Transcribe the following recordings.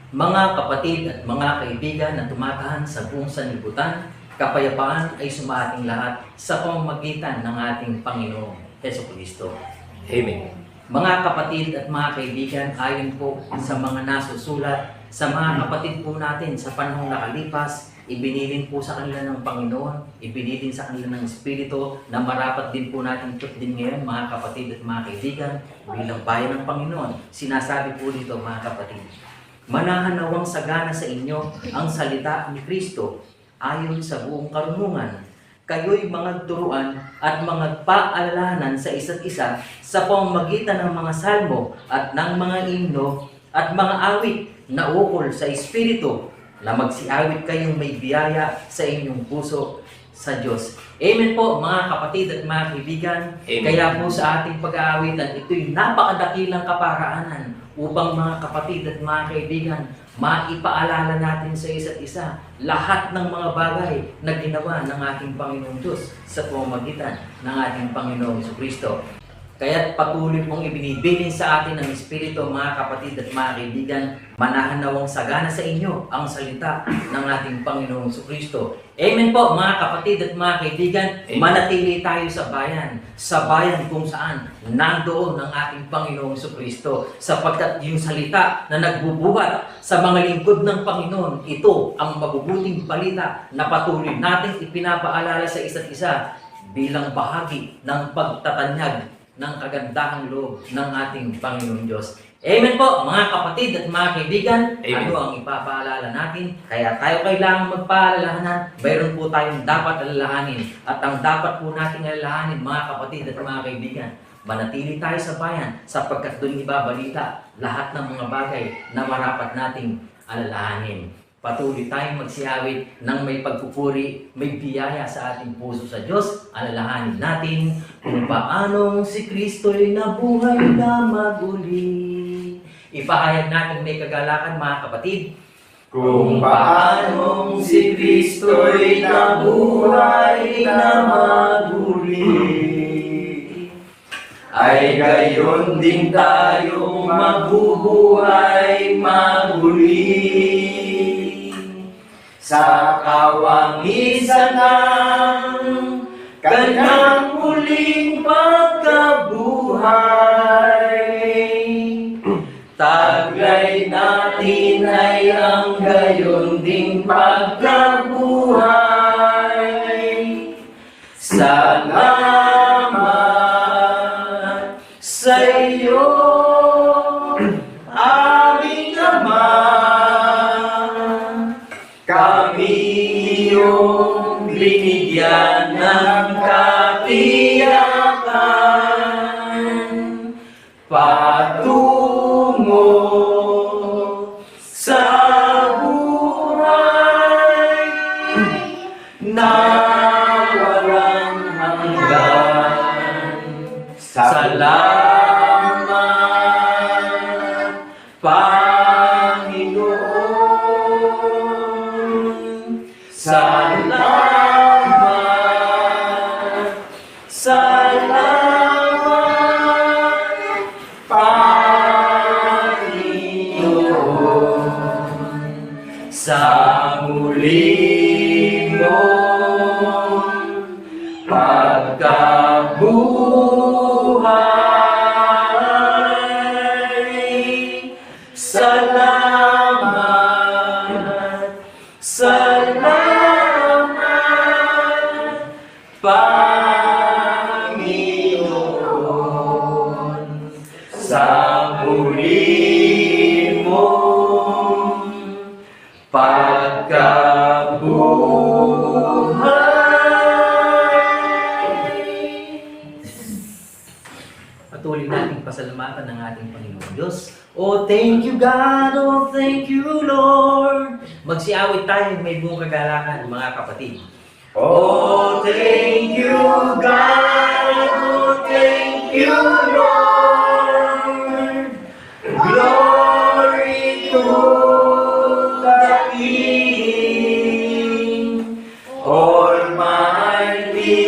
Mga kapatid at mga kaibigan na tumatahan sa buong sanlibutan, kapayapaan ay sumaating lahat sa pamamagitan ng ating Panginoong Jesucristo. Amen. Mga kapatid at mga kaibigan, ayon po sa mga nasusulat, sa mga kapatid po natin sa panahong nakalipas, ibinilin po sa kanila ng Panginoon, ibinilin sa kanila ng Espiritu na marapat din po natin din ngayon, mga kapatid at mga kaibigan, bilang bayan ng Panginoon. Sinasabi po dito, mga kapatid, manahan nawang sagana sa inyo ang salita ni Kristo ayon sa buong karunungan. Kayo'y mga turuan at mga paalalahanan sa isa't isa sa pamamagitan ng mga salmo at ng mga himno at mga awit na ukol sa Espiritu, na magsiawit kayong may biyaya sa inyong puso sa Diyos. Amen po, mga kapatid at mga kaibigan. Amen. Kaya po sa ating pag-aawitan, ito'y napakadakilang kaparaanan upang mga kapatid at mga kaibigan, maipaalala natin sa isa't isa lahat ng mga bagay na ginawa ng ating Panginoong Diyos sa pamamagitan ng ating Panginoong Jesucristo. Kaya't patuloy pong ibinibilin sa atin ng Espiritu, mga kapatid at mga kaibigan, manahan nawang sagana sa inyo ang salita ng ating Panginoong Jesucristo. Amen po, mga kapatid at mga kaibigan. Amen. Manatili tayo sa bayan kung saan nandoon ang ating Panginoong Jesucristo, sapagkat yung salita na nagbubuhat sa mga lingkod ng Panginoon, ito ang mabubuting balita na patuloy natin ipinapaalala sa isa't isa bilang bahagi ng pagtatanyag ng kagandahang loob ng ating Panginoon Diyos. Amen po, mga kapatid at mga kaibigan. Amen. Ano ang ipapaalala natin? Kaya tayo kailangang magpaalalahanan. Mayroon po tayong dapat alalahanin. At ang dapat po nating alalahanin, mga kapatid at mga kaibigan, manatili tayo sa bayan sapagkat doon ibabalita lahat ng mga bagay na marapat nating alalahanin. Patuloy tayong magsiawit ng may pagpupuri, may biyaya sa ating puso sa Diyos. Alalahanin natin kung paanong si Kristo'y nabuhay na maguli. Ipahayag natin may kagalakan, mga kapatid. Kung paanong si Kristo'y nabuhay na maguli, ay gayon din tayo mabubuhay maguli. Sa kawangisan ng kanyang muling pagkabuhay, taglay natin ay ang gayon ding pagkabuhay. Salamat sa iyo, aming Ama. Kami iyong binigyan ng katiyakan patungo sa buhay na walang hanggan. Salamat, Panginoon. Salamat, salamat, Panginoon, sa muli mong pagkabuhay. Salamat, salamat, Panginoon, sa muli mong pagkabuhay. Patuloy nating pasalamatan ng ating Panginoon Diyos. Oh, thank you God. Oh, thank you Lord. Magsiawit tayo may buong kagalakan, mga kapatid. Oh, thank you God. Oh, thank you Lord. Glory to the King Almighty.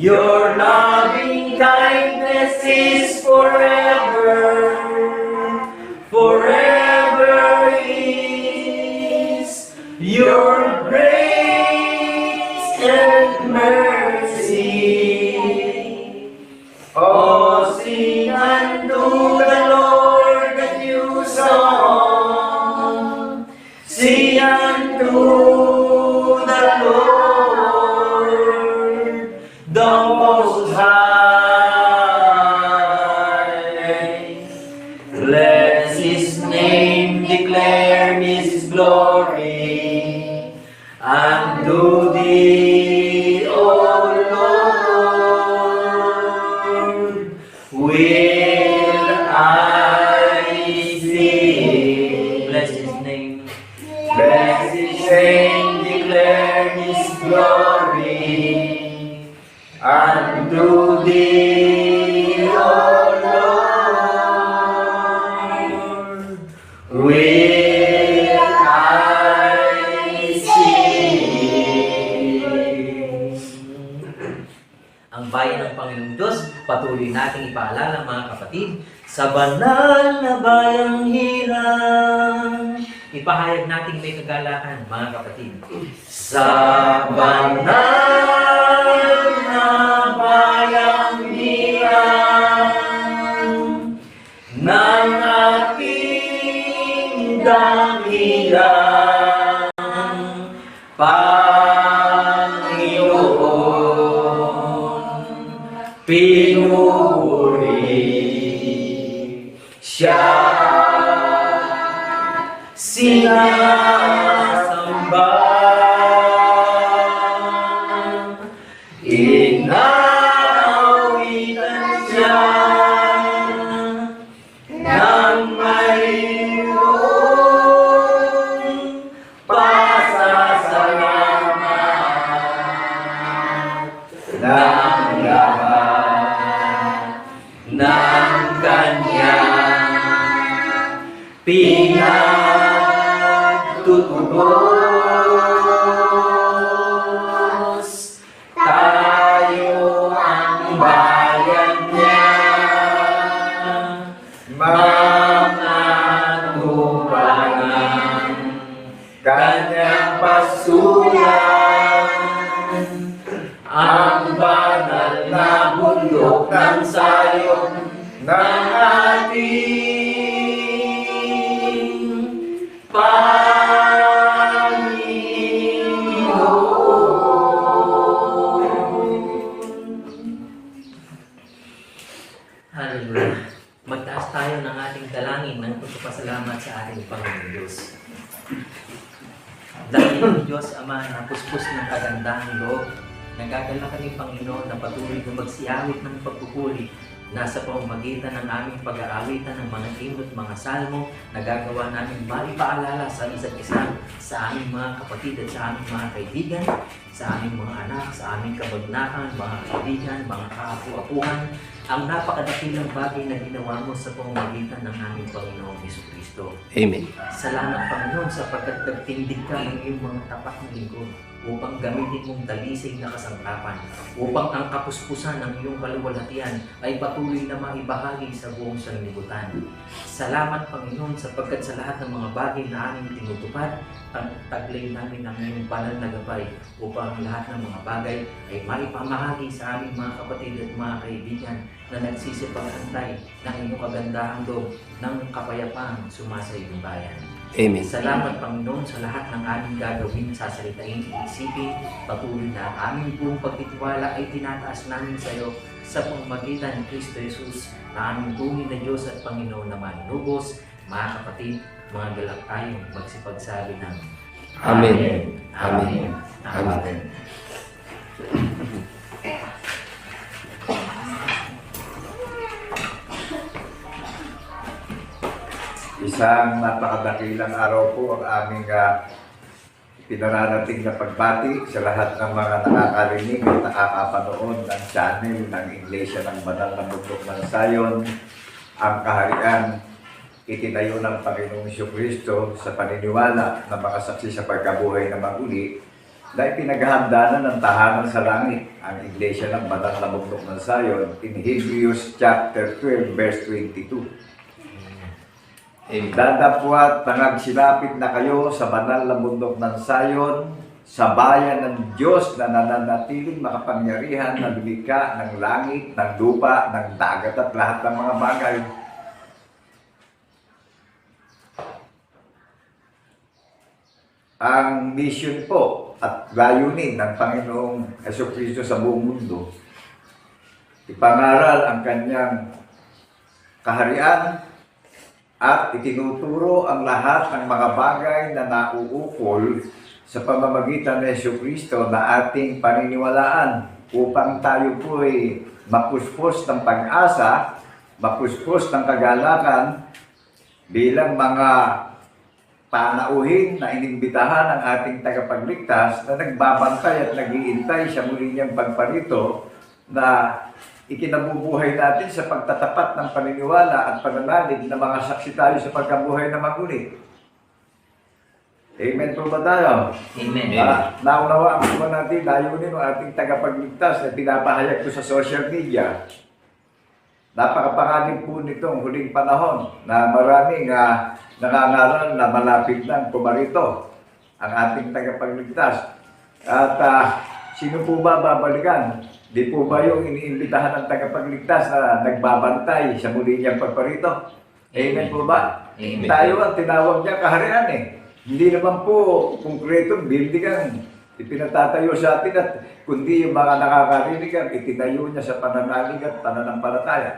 Your loving kindness is forever, forever. will I sing. Bless His name. Bless His name, declare His glory unto Thee, O Lord. Will I sing. Ang bayan ng Panginoong Diyos, patuloy nating ipaalala mga kapatid, sa banal na bayang hirang. Ipahayag nating may kagalakan mga kapatid. Sa banal na bayang hirang ng ating dakilang Panginoon, pinuri siya, sinasamba, inaawitan siya ng mayroong pasasalamat ng lahat ng kanyang pinagtutubos. Tayo ang bayan niya, mga tupangan kanyang pasulan, ang banal na bundok ng Sayon ng ating Hallelujah. Magtaas tayo ng ating dalangin ng pagpapasalamat sa ating Panginoong Diyos. Dahil ang Diyos Ama na puspos ng kagandahang loob, nagagala kami Panginoon na patuloy na magsiawit ng pagpupuri nasa pamamagitan ng aming pag-aawitan ng mga himno at mga salmo na gagawa namin maipaalala sa isa't isa, sa aming mga kapatid at sa aming mga kaibigan, sa aming mga anak, sa aming kabagnakan, mga kaibigan, mga kaapu-apuhan, ang napakadakilang bagay na ginawa mo sa pamamagitan ng aming Panginoong Jesucristo. Amen. Salamat Panginoon sapagkat nagtindig ka ng iyong mga tapat na lingkod upang gamitin mong dalisig na kasangkapan, upang ang kapuspusan ng iyong kaluwalhatian ay patuloy na maibahagi sa buong sanlibutan. Salamat Panginoon sapagkat sa lahat ng mga bagay na aming tinutupad, taglay namin ang iyong banal na gabay upang lahat ng mga bagay ay maipamahagi sa aming mga kapatid at mga kaibigan na nagsisipag-antay ng iyong kagandahang loob ng kapayapang sumasa iyong bayan. Amen. Salamat Panginoon sa lahat ng aming gagawin, sasalitain, isipin. Patuloy na ang aming buong pagtitiwala ay tinataas namin sa iyo sa pamamagitan ni Kristo Jesus na aming tunay na Diyos at Panginoon na manunubos. Mga kapatid, mga galak tayong magsipagsabi ng Amen. Amen. Amen. Amen. Isang napakadakilang araw po ang aming pinararating na pagbati sa lahat ng mga nakakarinig at nakakapanood ng channel ng Iglesia ng Banal na Bundok ng Sayon. Ang kaharian itinayo ng Panginoong Jesucristo sa paniniwala ng mga saksi sa pagkabuhay na maguli na ipinaghahandaan ng tahanan sa langit ang Iglesia ng Banal na Bundok ng Sayon in Hebrews chapter 12 verse 22. Dadapwat nangagsilapit na kayo sa banal na bundok ng Sayon, sa bayan ng Diyos na nananatiling makapangyarihan na lumikha ng langit, ng lupa, ng dagat at lahat ng mga bagay. Ang mission po at layunin ng Panginoong Jesucristo sa buong mundo, ipangaral ang kanyang kaharian at itinuturo ang lahat ng mga bagay na nauukol sa pamamagitan ng Jesucristo na ating paniniwalaan upang tayo po ay mapuspos ng pag-asa mapuspos ng kagalakan bilang mga panauhin na inimbitahan ng ating tagapagligtas na nagbabantay at nag-iintay sa muli niyang pagparito na ikinabubuhay natin sa pagtatapat ng paniniwala at pananalig na mga saksi tayo sa pagkabuhay na maguli. Amen po ba tayo? Amen. Naunawaan po ba natin layunin ng ating tagapagligtas na pinapahayag ko sa social media? Napakapangalim po nitong huling panahon na maraming nangangaral na malapit nang pumarito ang ating tagapagligtas. At sino po ba babalikan? Di po ba yung iniimbitahan ng tagapagligtas na nagbabantay sa muli niyang pagparito? Amen po ba? Amen. Tayo ang tinawag niya kaharian eh. Hindi naman po konkretong building ang ipinatatayo sa atin at kundi yung mga nakakarinig ang itinayo niya sa pananalig at pananampalataya.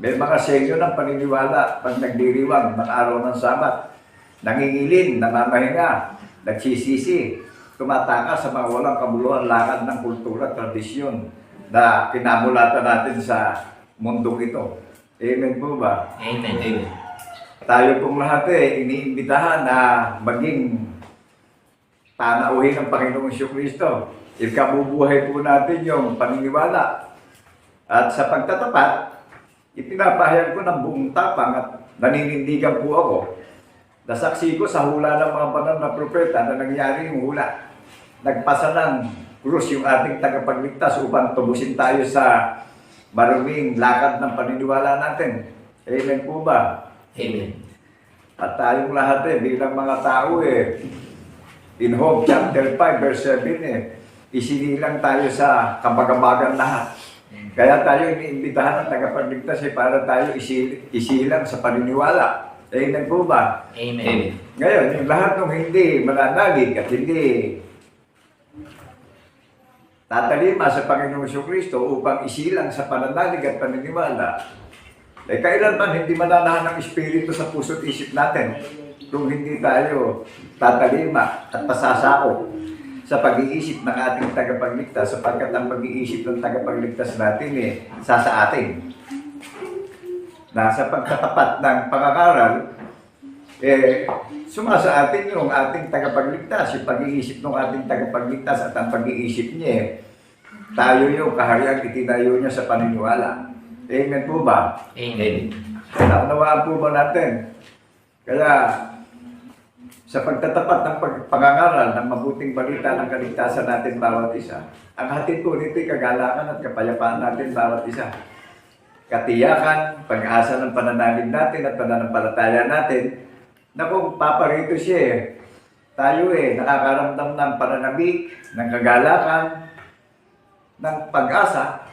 May mga senyo ng paniniwala pag nagdiriwang ng araw ng Sabat, nangingilin, namamahinga, nagsisisi, tumatakas sa mga walang kabuluhan lakad ng kultura at tradisyon na kinamulatan natin sa mundong ito. Amen po ba? Amen. Amen. Tayo pong lahat iniimbitahan na maging panauhin ng Panginoong Kristo. Ikabubuhay po natin yung paniniwala. At sa pagtatapat, ipinapahayag ko ng buong tapang at naninindigan po ako. Nasaksi ko sa hula ng mga banal na propeta na nangyari yung hula. Nagpasa ng krus yung ating tagapagligtas upang tubusin tayo sa maruming lakad ng paniniwala natin. Amen po ba? Amen. At tayong lahat bilang mga tao in Job chapter 5 verse 7 isinilang tayo sa kabagabagan lahat. Kaya tayo iniimbitahan ng tagapagligtas para tayo isilang sa paniniwala. Amen po ba? Amen. Ngayon, yung lahat ng hindi mananalig at hindi tatalima sa Panginoong Kristo upang isilang sa pananalig at paniniwala, kailanman hindi mananahan ng Espiritu sa puso't isip natin kung hindi tayo tatalima at pasasako sa pag-iisip ng ating tagapagligtas sapagkat ang pag-iisip ng tagapagligtas natin sa atin. Na sa pagtatapat ng pangangaral, sumasa atin yung ating tagapagligtas, yung pag-iisip ng ating tagapagligtas at ang pag-iisip niya, tayo yung kahariang itinayo niya sa paniniwala. Amen po ba? Amen. Naunawaan po ba natin? Kaya, sa pagtatapat ng pangangaral ng mabuting balita ng kaligtasan natin bawat isa, ang hatid po nito'y kagalakan at kapayapaan natin bawat isa. Katiyakan, pag-asa ng pananalig natin at pananampalataya natin na kung paparito siya, tayo nakakaramdam ng pananabik, ng kagalakan, ng pag-asa,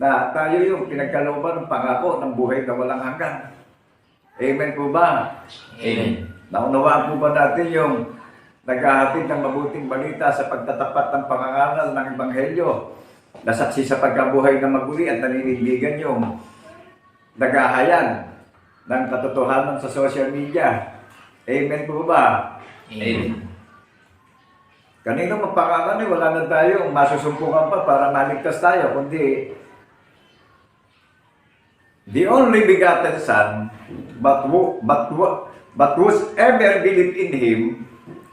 na tayo yung pinagkalooban ng pangako ng buhay na walang hanggan. Amen po ba? Amen. Naunawaan po ba natin yung naghahatid ng mabuting balita sa pagtatapat ng pangangaral ng Ebanghelyo, nasaksi sa pagkabuhay na maguli at naninindigan yung naghahayan ng katotohanan sa social media. Amen po ba? Amen. Kanino magpangalan wala na tayong masusumpungan pa para maligtas tayo, kundi the only begotten Son, but whosoever believe in Him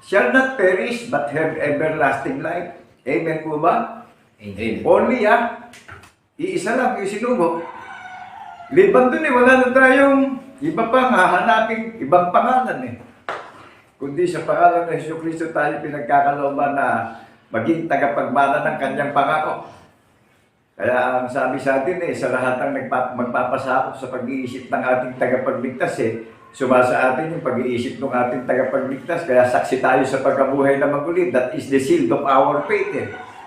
shall not perish but have everlasting life. Amen po ba? Amen. Only iisa lang yung sinugo. Liban dun wala na tayong iba pang hahanapin, ibang pangalan Kundi sa pangalan ng Jesucristo tayo pinagkakalooban na maging tagapagmana ng kanyang pangako. Kaya ang sabi sa atin sa lahat ng magpapasakop sa pag-iisip ng ating tagapagligtas sumasa atin yung pag-iisip ng ating tagapagligtas. Kaya saksi tayo sa pagkabuhay na maguli. That is the seal of our faith.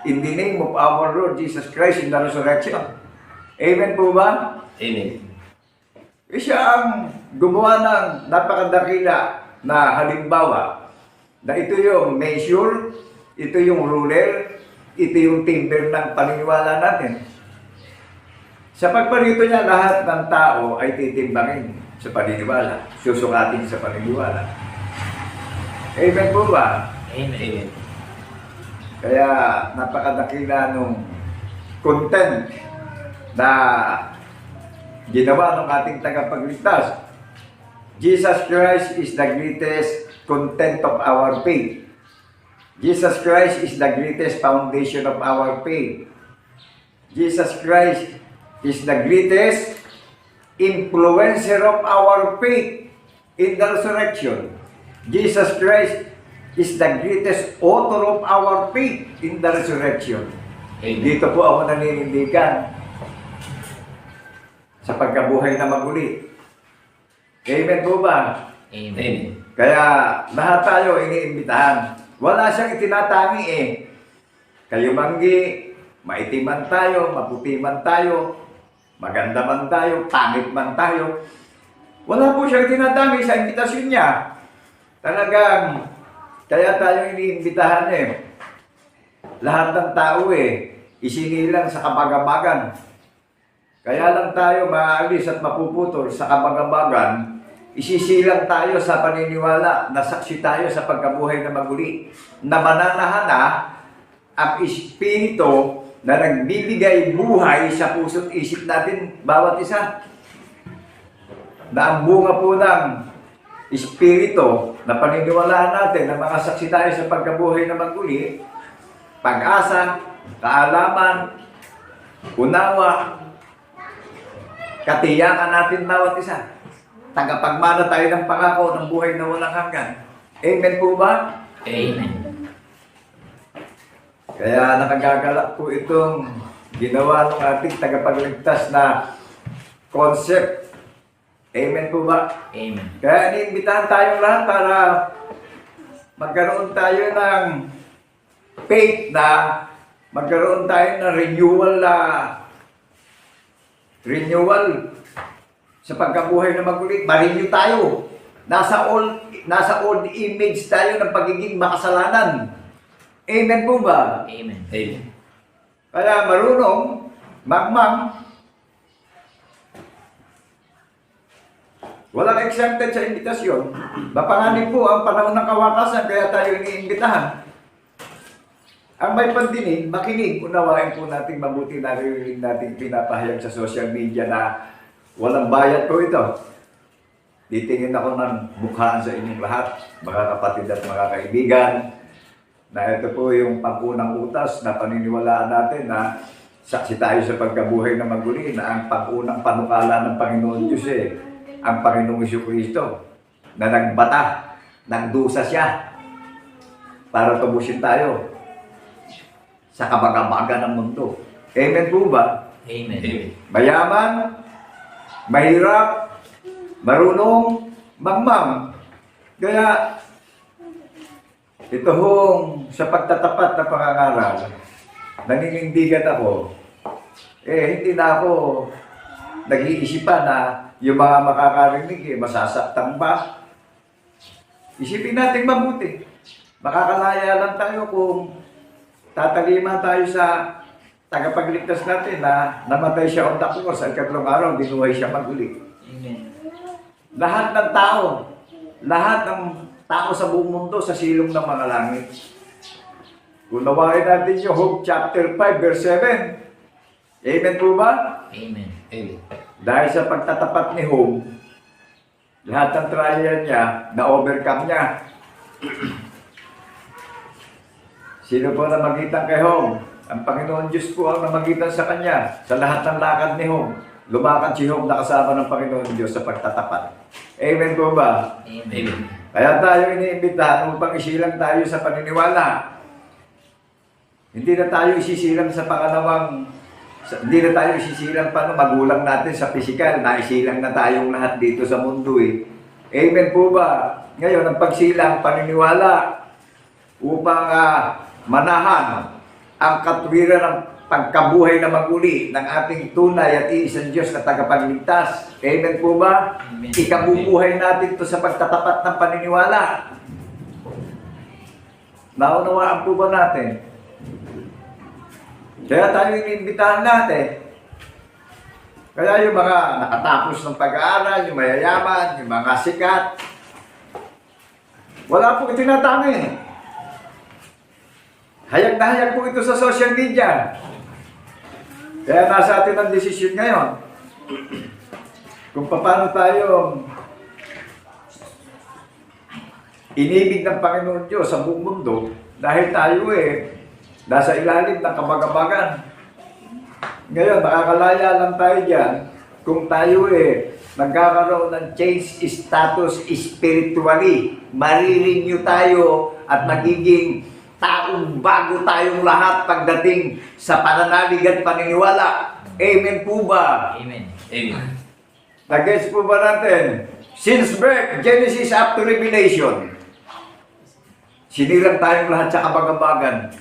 In the name of our Lord Jesus Christ in the resurrection. Amen po ba? Amen. Siya ang gumawa ng napakadakila na halimbawa na ito yung measure, ito yung ruler, ito yung timber ng paniniwala natin. Sa pagparito niya, lahat ng tao ay titimbangin sa paniniwala, susukatin sa paniniwala. Amen po ba? Amen. Kaya napakadakila nung content na ginawa ng ating tagapagligtas. Jesus Christ is the greatest content of our faith. Jesus Christ is the greatest foundation of our faith. Jesus Christ is the greatest influencer of our faith in the resurrection. Jesus Christ is the greatest author of our faith in the resurrection. Dito po ako naninindigan sa pagkabuhay na maguli. Amen po ba? Amen. Kaya lahat tayo iniimbitahan. Wala siyang itinatangi eh. Kayo manggi, maitim man tayo, maputi man tayo, maganda man tayo, pangit man tayo. Wala po siyang tinatangi sa imbitasyon niya. Talagang, kaya tayo iniimbitahan eh. Lahat ng tao eh, isinilang sa kabagabagan. Kaya lang tayo maaalis at mapuputol sa kabagabagan, isisilang tayo sa paniniwala na saksi tayo sa pagkabuhay na maguli, na mananahana ang Espiritu na nagbibigay buhay sa puso't isip natin bawat isa. Na ang bunga po ng Espiritu na paniniwalaan natin na mga saksi tayo sa pagkabuhay na maguli, pag-asa, kaalaman, unawa, katiyakan natin bawat isa. Tagapagmana tayo ng pangako ng buhay na walang hanggan. Amen po ba? Amen. Kaya nakagagalak po itong ginawa ng ating tagapagligtas na concept. Amen po ba? Amen. Kaya iniimbitahan tayong lahat para magkaroon tayo ng faith na magkaroon tayo ng renewal sa pagkabuhay na maguli. Ma-renew tayo. Nasa old image tayo ng pagiging makasalanan. Amen po ba? Amen. Amen. Kaya marunong, magmang, walang exempted sa imbitasyon. Mapanganib po ang panahon ng kawakasan, kaya tayo iniimbitahan. Ang may pandinig, makinig, unawain po natin mabuti naririnig natin pinapahayag sa social media na walang bayad po ito. Titingin ako ng mukhaan sa inyong lahat, mga kapatid at mga kaibigan, na ito po yung pag-unang utas na paniniwalaan natin na saksi tayo sa pagkabuhay na maguli, na ang pag-unang panukala ng Panginoon Diyos ang Panginoong Jesucristo, na nagbata, nagdusa siya para tubusin tayo sa kabagabagan ng mundo. Amen po ba? Amen. Amen. Mayaman, mahirap, marunong, magmam. Kaya, ito hong sa pagtatapat na pangangaral, naninindigan ako, hindi na ako nag-iisipan na yung mga makakarinig, masasaktan ba? Isipin natin mabuti. Makakalaya lang tayo kung tatalima tayo sa tagapagligtas natin na namatay siya on the cross at ikatlong araw, binuhay siya maguli. Amen. Lahat ng tao sa buong mundo sa silong ng mga langit. Unawain natin yung Job chapter 5 verse 7. Amen po ba? Amen. Amen. Dahil sa pagtatapat ni Job, lahat ng trial niya, na-overcome niya. Sino po namagitan kay Job? Ang Panginoon Diyos po ang namagitan sa kanya. Sa lahat ng lakad ni Job, lumakad si Job na kasama ng Panginoon Diyos sa pagtatapat. Amen po ba? Amen. Kaya tayo iniimbitahan upang isilang tayo sa paniniwala. Hindi na tayo isisilang sa hindi na tayo isisilang pa ng magulang natin sa pisikal. Naisilang na tayong lahat dito sa mundo eh. Amen po ba? Ngayon, ang pagsilang, paniniwala upang manahan ang katwiran ng pagkabuhay na maguli ng ating tunay at iisang Diyos na tagapagligtas. Amen po ba? Amen. Ikabubuhay natin ito sa pagtatapat ng paniniwala. Naunawaan po ba natin? Kaya tayo iniimbitahan natin. Kaya yung mga nakatapos ng pag-aaral, yung mayayaman, yung mga sikat, wala po itinatangi. Hayag na hayag po ito sa social media. Kaya nasa atin ang desisyon ngayon. kung paano tayo inibig ng Panginoon Diyos sa buong mundo dahil tayo nasa ilalim ng kabagabagan. Ngayon, makakalaya lang tayo dyan kung tayo nagkakaroon ng change status spiritually. Marirenew tayo at magiging taong bago tayong lahat pagdating sa pananalig at paniniwala. Amen po ba? Amen. Amen. Nag-gets po ba natin? Since birth, Genesis up to Revelation, sinirang tayong lahat sa kabagabagan.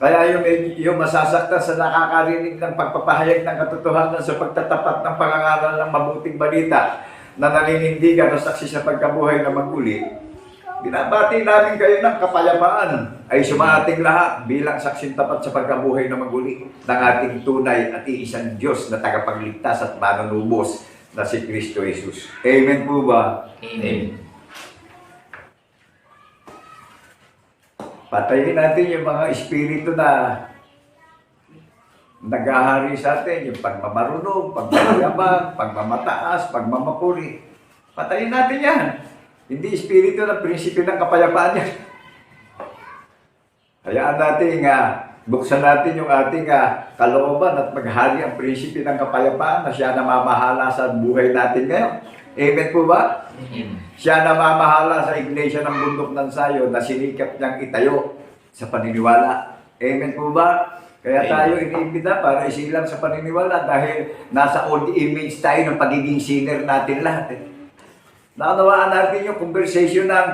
Kaya yung masasaktan sa nakakarinig ng pagpapahayag ng katotohanan sa pagtatapat ng pangangaral ng mabuting balita na naninindigan o saksi sa pagkabuhay na maguli, binabati namin kayo ng kapayapaan ay sumaating lahat bilang saksing tapat sa pagkabuhay na maguli ng ating tunay at iisang Diyos na tagapagligtas at manunubos na si Kristo Jesus. Amen po ba? Amen. Patayin natin yung mga espiritu na naghahari sa atin, yung pagmamarunong, pagmamayabang, pagmamataas, pagmamapuri. Patayin natin yan. Hindi espiritu na prinsipe ng kapayapaan yan. Hayaan natin buksan natin yung ating kalooban at maghari ang prinsipe ng kapayapaan na siya na mamahala sa buhay natin ngayon. Amen po ba? Amen. Siya na mamahala sa iglesia ng bundok ng Sayon na sinikap niyang itayo sa paniniwala. Amen po ba? Kaya tayo iniimbita para isilang sa paniniwala dahil nasa old image tayo ng pagiging sinner natin lahat. Naunawaan natin yung conversation ng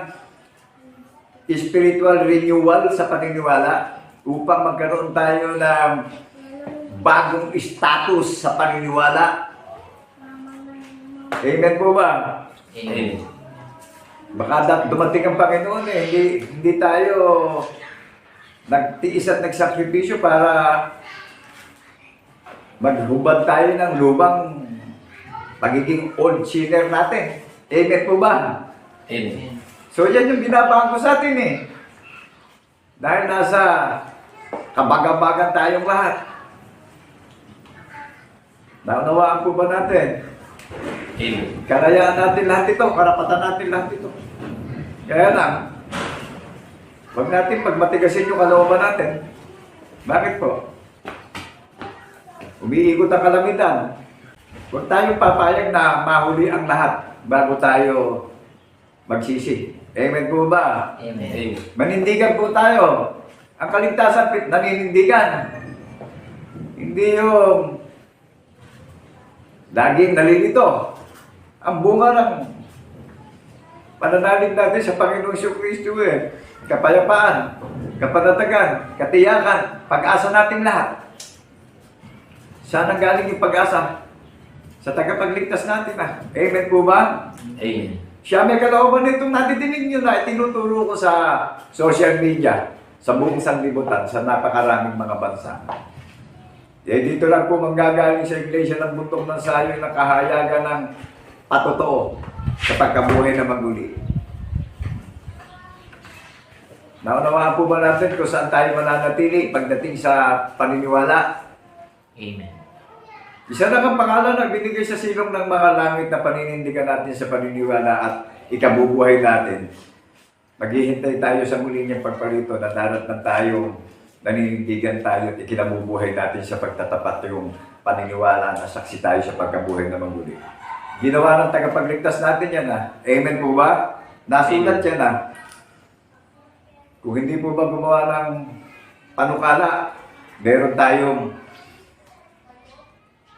spiritual renewal sa paniniwala upang magkaroon tayo ng bagong status sa paniniwala. Amen po ba? Amen. Baka dumating ang Panginoon hindi tayo nagtiis at nagsakripisyo para maghubad tayo ng lumang pagiging old sinner natin. Amen po ba? Amen. So yan yung binabahan ko sa atin Dahil nasa kabagabagan tayong lahat. Naunawaan po ba natin? Amen. Karayaan natin lahat ito, karapatan natin lahat ito. Kaya lang, huwag natin pagmatigasin yung kalooban natin. Bakit po? Umiikot ang kalamidad. Huwag tayong papayag na mahuli ang lahat bago tayo magsisi. Amen po ba? Amen. Amen. Manindigan po tayo. Ang kaligtasan, naninindigan. Hindi yung laging nalilito. Ang bunga ng pananalig natin sa Panginoong Kristo kapayapaan, kapanatagan, katiyakan, pag-asa natin lahat. Saan ang galing yung pag-asa? Sa tagapagligtas natin Amen po ba? Amen. Siya may kalooban nitong natidinig nyo na tinuturo ko sa social media, sa buong sanlibutan, sa napakaraming mga bansa. Dito lang po manggagaling sa iglesia ng bundok ng Sayon na kahayagan ng patotoo sa pagkabuhay na maguli. Naunawaan po ba natin kung saan tayo mananatili pagdating sa paniniwala? Amen. Isa na ang pangalan na binigay sa silong ng mga langit na paninindigan natin sa paniniwala at ikabubuhay natin. Maghihintay tayo sa muli niyang pagparito na darating tayong naninindigan tayo at ikinabubuhay natin sa pagtatapat yung paniniwala na saksi tayo sa pagkabuhay na maguli. Ginawa ng tagapagligtas natin yan Amen po ba? Nasulat yan Kung hindi po ba gumawa ng panukala, meron tayong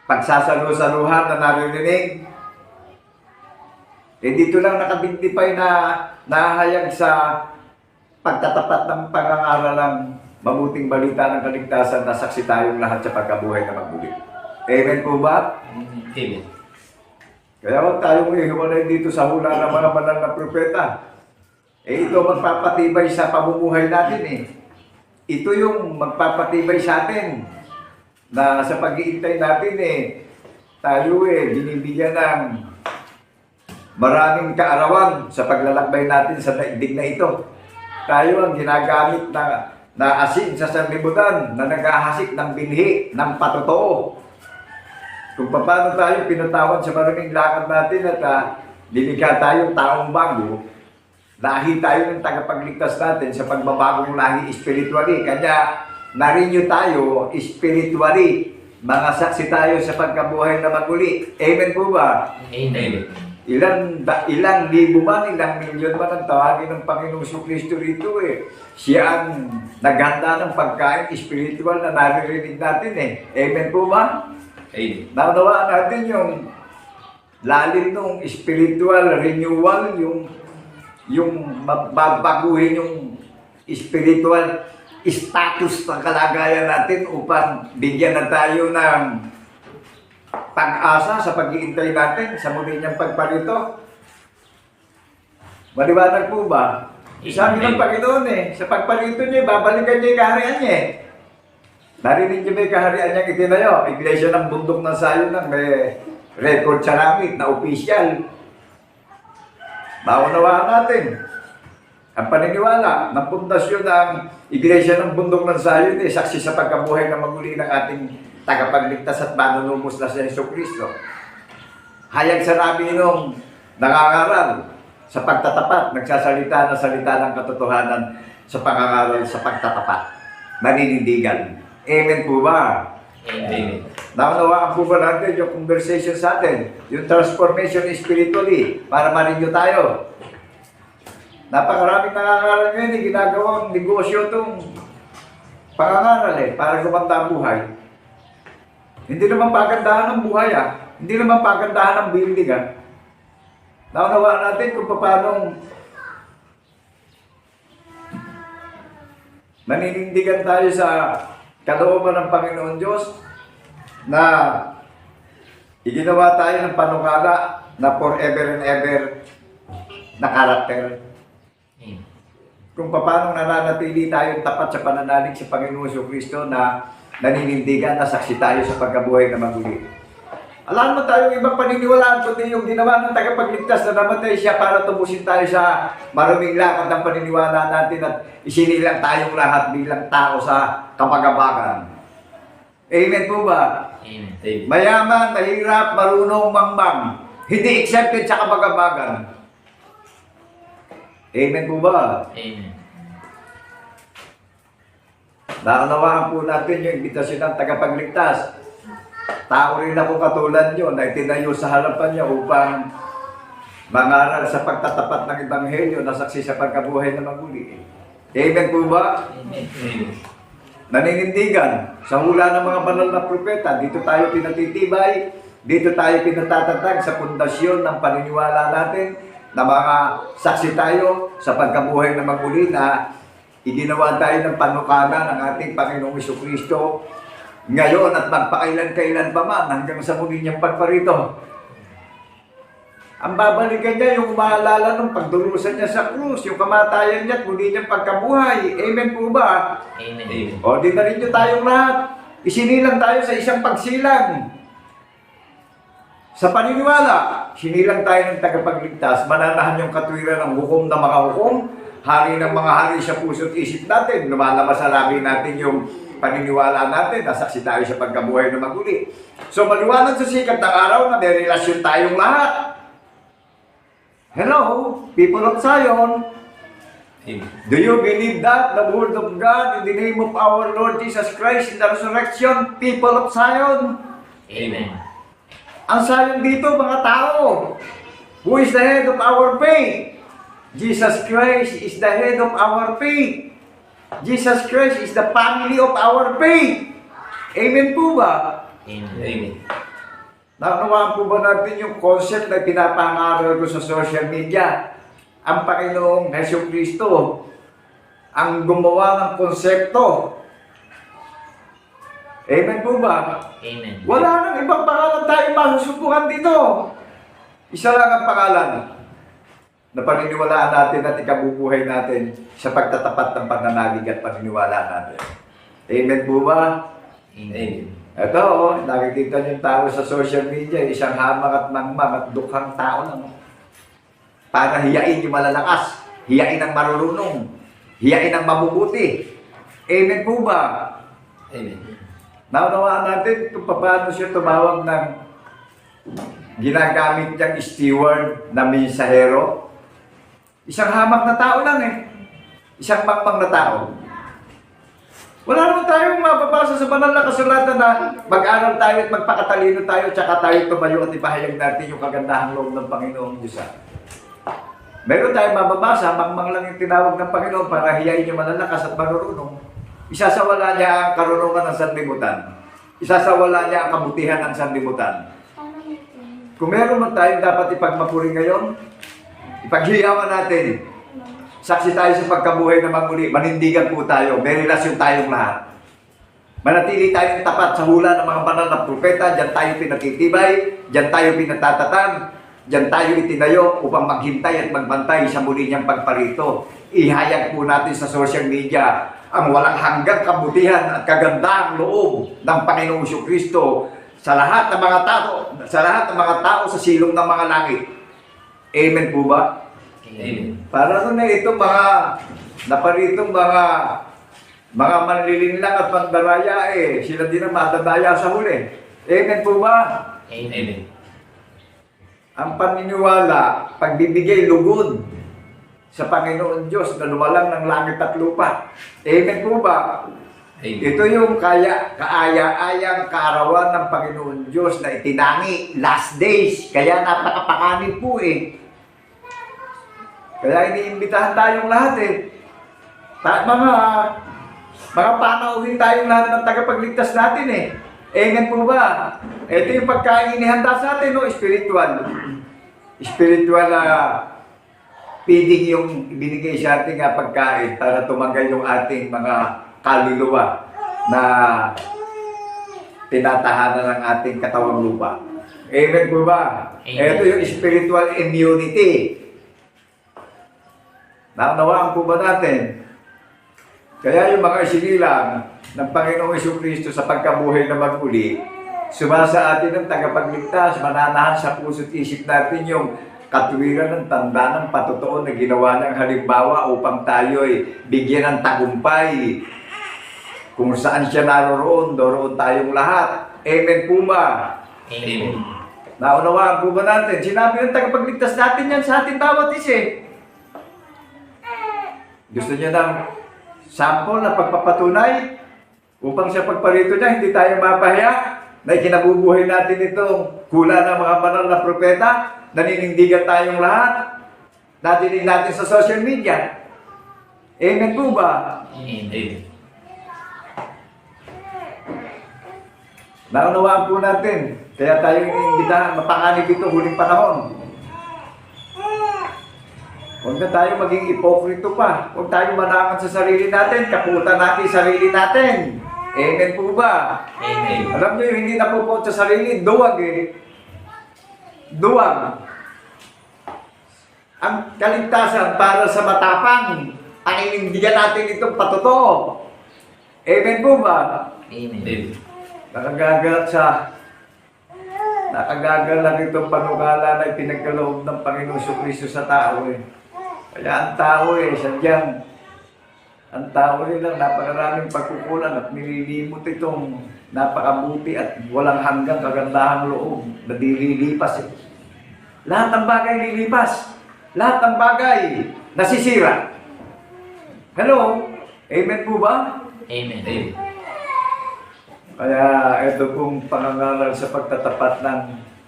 pagsasalu-saluhan na naririnig. Dito lang nakadignify na nahayag sa pagtatapat ng pangangaral ng mabuting balita ng kaligtasan na saksi tayong lahat sa pagkabuhay na maguli. Amen po ba? Amen. Kaya huwag tayong ihiwalay dito sa hula ng mga banal na propeta. Ito magpapatibay sa pamumuhay natin Ito yung magpapatibay sa atin na sa pag-iintay natin tayo binibigyan ng maraming kaarawan sa paglalakbay natin sa daigdig na ito. Tayo ang ginagamit na asin sa sanlibutan na naghahasik ng binhi ng patotoo. kung paano tayo pinatawad sa maraming lakad natin at nilikha tayong taong bago, lahi tayo ng tagapagligtas natin sa pagbabagong lahi spiritually. Kanya na-renew tayo spiritually. Mga saksi tayo sa pagkabuhay na maguli. Amen po ba? Amen. Ilang libo man, ilang milyon man ang tawagin ng Panginoong Kristo rito eh. Siya ang naghanda ng pagkain spiritual na naririnig natin eh. Amen po ba? Amen. Naunawaan natin yung lalim ng spiritual renewal, yung babaguhin yung spiritual status ng kalagayan natin upang bigyan na tayo ng pag-asa sa pag-iintay natin sa muli niyang pagparito. Maliwanag po ba? Sabi ng Panginoon sa pagparito niya, babalikan niya yung kaharian niya Narinig niyo ba yung kaharian niyang itinayo? Iglesia ng bundok ng Zion na may record sa langit na opisyal. Maunawaan natin. Ang paniniwala ng pundasyon ng Iglesia ng bundok ng Zion saksi sa pagkabuhay na maguli ng ating tagapagligtas at manunubos na si Jesucristo. Hayag sa namin nung nangangaral sa pagtatapat, nagsasalita ng salita ng katotohanan sa pangangaral sa pagtatapat. Maninindigan. Amen po ba? Amen. Naunawaan po ba natin yung conversation sa atin? Yung transformation spiritually para ma-renew tayo. Napakaraming nangangaral ngayon ginagawang negosyo itong pangangaral para gumanda ang buhay. Hindi naman pagandahan ng buhay Hindi naman pagandahan ng building Naunawaan natin kung paano naninindigan tayo sa kalooban ng Panginoon Diyos na iginawa tayo ng panukala na forever and ever na karakter. Kung paano nananatili tayong tapat sa pananalig sa Panginoon Jesucristo na naninindigan na saksi tayo sa pagkabuhay na maguli. Alam mo tayong ibang paniniwalaan kundi yung ginawa ng tagapagligtas na namatay siya para tubusin tayo sa maruming lakad ng paniniwala natin at isinilang tayong lahat bilang tao sa kapagabagan. Amen po ba? Amen. Mayaman, mahirap, marunong, mangmang. Hindi accepted sa kapagabagan. Amen po ba? Amen. Naunawaan po natin yung imbitasyon ng tagapagligtas. Tao rin ako katulad nyo na itinayo sa harapan niya upang mangaral sa pagtatapat ng Ebanghelyo na saksi sa pagkabuhay na maguli. Amen po ba? Amen. Naninindigan sa hula ng mga banal na propeta. Dito tayo pinatitibay, dito tayo pinatatatag sa pundasyon ng paniniwala natin na mga saksi tayo sa pagkabuhay na maguli na iginawa tayo ng panukala ng ating Panginoong Jesucristo ngayon at magpakailan-kailan pa man hanggang sa muli niyang pagparito. Ang babalikan niya yung maalala ng pagdurusan niya sa krus, yung kamatayan niya at muli niyang pagkabuhay. Amen po ba? Amen. O, di na rin niyo tayong lahat. Isinilang tayo sa isang pagsilang. Sa paniniwala, sinilang tayo ng tagapagligtas, mananahan yung katwiran ng hukom na mga hukom, hari ng mga hari sa puso't isip natin. Lumalabas sa labi natin yung paniniwala natin, nasaksi tayo sa pagkabuhay na maguli. So, maliwanag sa sikat ng araw na may relasyon tayong lahat. Hello, people of Zion. Amen. Do you believe that the word of God in the name of our Lord Jesus Christ in the resurrection, people of Zion? Amen. Ang Zion dito, mga tao. Who is the head of our faith? Jesus Christ is the head of our faith. Jesus Christ is the family of our faith. Amen po ba? Amen. Amen. Naunawaan po ba natin yung concept na pinapangaral ko sa social media? Ang Panginoong Jesucristo ang gumawa ng konsepto. Amen po ba? Amen. Wala nang ibang pangalan tayo masusubukan dito. Isa lang ang pangalan na paniniwalaan natin at ikabubuhay natin sa pagtatapat ng pananalig at paniniwala natin. Amen po ba? Amen. Ito, nakikita niyo yung tao sa social media, isang hamang at mangmang at dukhang tao lang. Para hiyain yung malalakas, hiyain ang marurunong, hiyain ang mabubuti. Amen po ba? Amen. Naunawaan natin kung paano siya tumawag ng Ginagamit niyang steward na mensahero. Isang hamak na tao lang eh. Isang makmang na tao. Wala naman tayong mababasa sa banal na kasulatan na mag-aral tayo at magpakatalino tayo tsaka tayo tumayo at ipahayag natin yung kagandahang loob ng Panginoong Diyos. Meron tayong mababasa, makmang lang yung tinawag ng Panginoon para hiyain yung malalakas at marurunong. Isasawala niya ang karunungan ng sanlibutan. Isasawala niya ang kabutihan ng sanlibutan. Kung meron man tayong dapat ipagmapuri ngayon, ipaghiyawan natin. Saksi tayo sa pagkabuhay na magmuli, manindigan po tayo, may relasyon tayong lahat. Manatili tayong tapat sa hula ng mga banal na propeta, diyan tayo pinatitibay, diyan tayo pinatatatag, diyan tayo itinayo upang maghintay at magbantay sa muli niyang pagparito. Ihayag po natin sa social media ang walang hanggang kabutihan at kagandahang loob ng Panginoong Kristo sa lahat ng mga tao, sa silong ng mga langit. Amen po ba? Amen. Para nun eh, itong mga naparitong mga manlilinlang at pandaraya eh, sila din ang matadaya sa huli. Amen po ba? Amen. Ang paniniwala, pagbibigay lugod sa Panginoon Diyos na lumalang ng langit at lupa. Amen po ba? Amen. Ito yung kaaya-ayang kaarawan ng Panginoon Diyos na itinangi, last days. Kaya napakapanganib po eh. Kaya iniimbitahan tayong lahat eh. Mga panauhin tayong lahat ng tagapagligtas natin eh. Amen po ba? Ito yung pagkain inihanda sa atin, no? Spiritual. Spiritual na feeding yung ibinigay sa ating pagkain para tumagal yung ating mga kaluluwa na tinatahanan ng ating katawang lupa. Amen po ba? Amen. Ito yung spiritual immunity. Naunawaan po ba natin? Kaya yung mga isinilang ng Panginoong Kristo sa pagkabuhay na maguli, sumasa atin ng tagapagligtas, mananahan sa puso't isip natin yung katuwiran ng tanda ng patotoo na ginawa ng halimbawa upang tayo'y bigyan ng tagumpay. Kung saan siya naroroon, doroon tayong lahat. Amen po ba? Amen. Naunawaan po ba natin? Sinabi ng tagapagligtas natin yan sa ating bawat isa. Gusto niya ng sample na pagpapatunay upang sa pagparito niya hindi tayo mapahiya na ikinabubuhay natin itong hula ng mga banal na propeta, naninindigan tayong lahat, nadinig natin sa social media. Amen po ba? Amen. Naunawaan po natin, kaya tayo iniimbitahan, mapanganib ito huling panahon. Huwag na tayo maging ipokrito pa. Huwag tayo manangan sa sarili natin. Kaputan natin sarili natin. Amen po ba? Amen. Alam niyo, hindi napupot sa sarili. Duwag eh. Duwag. Ang kaligtasan para sa matapang. Paninindigan natin itong patotoo. Amen po ba? Amen. Amen. Nakagagal lang itong panukala na ipinagkaloob ng Panginoong Kristo sa tao eh. Kaya ang tao eh, sadyang ang tao nilang napakaraming pagkukulang at nililimot itong napakabuti at walang hanggang kagandahang loob na dililipas eh. Lahat ng bagay lilipas. Lahat ng bagay nasisira. Hello? Amen po ba? Amen. Amen. Kaya ito pong pangangaral sa pagtatapat ng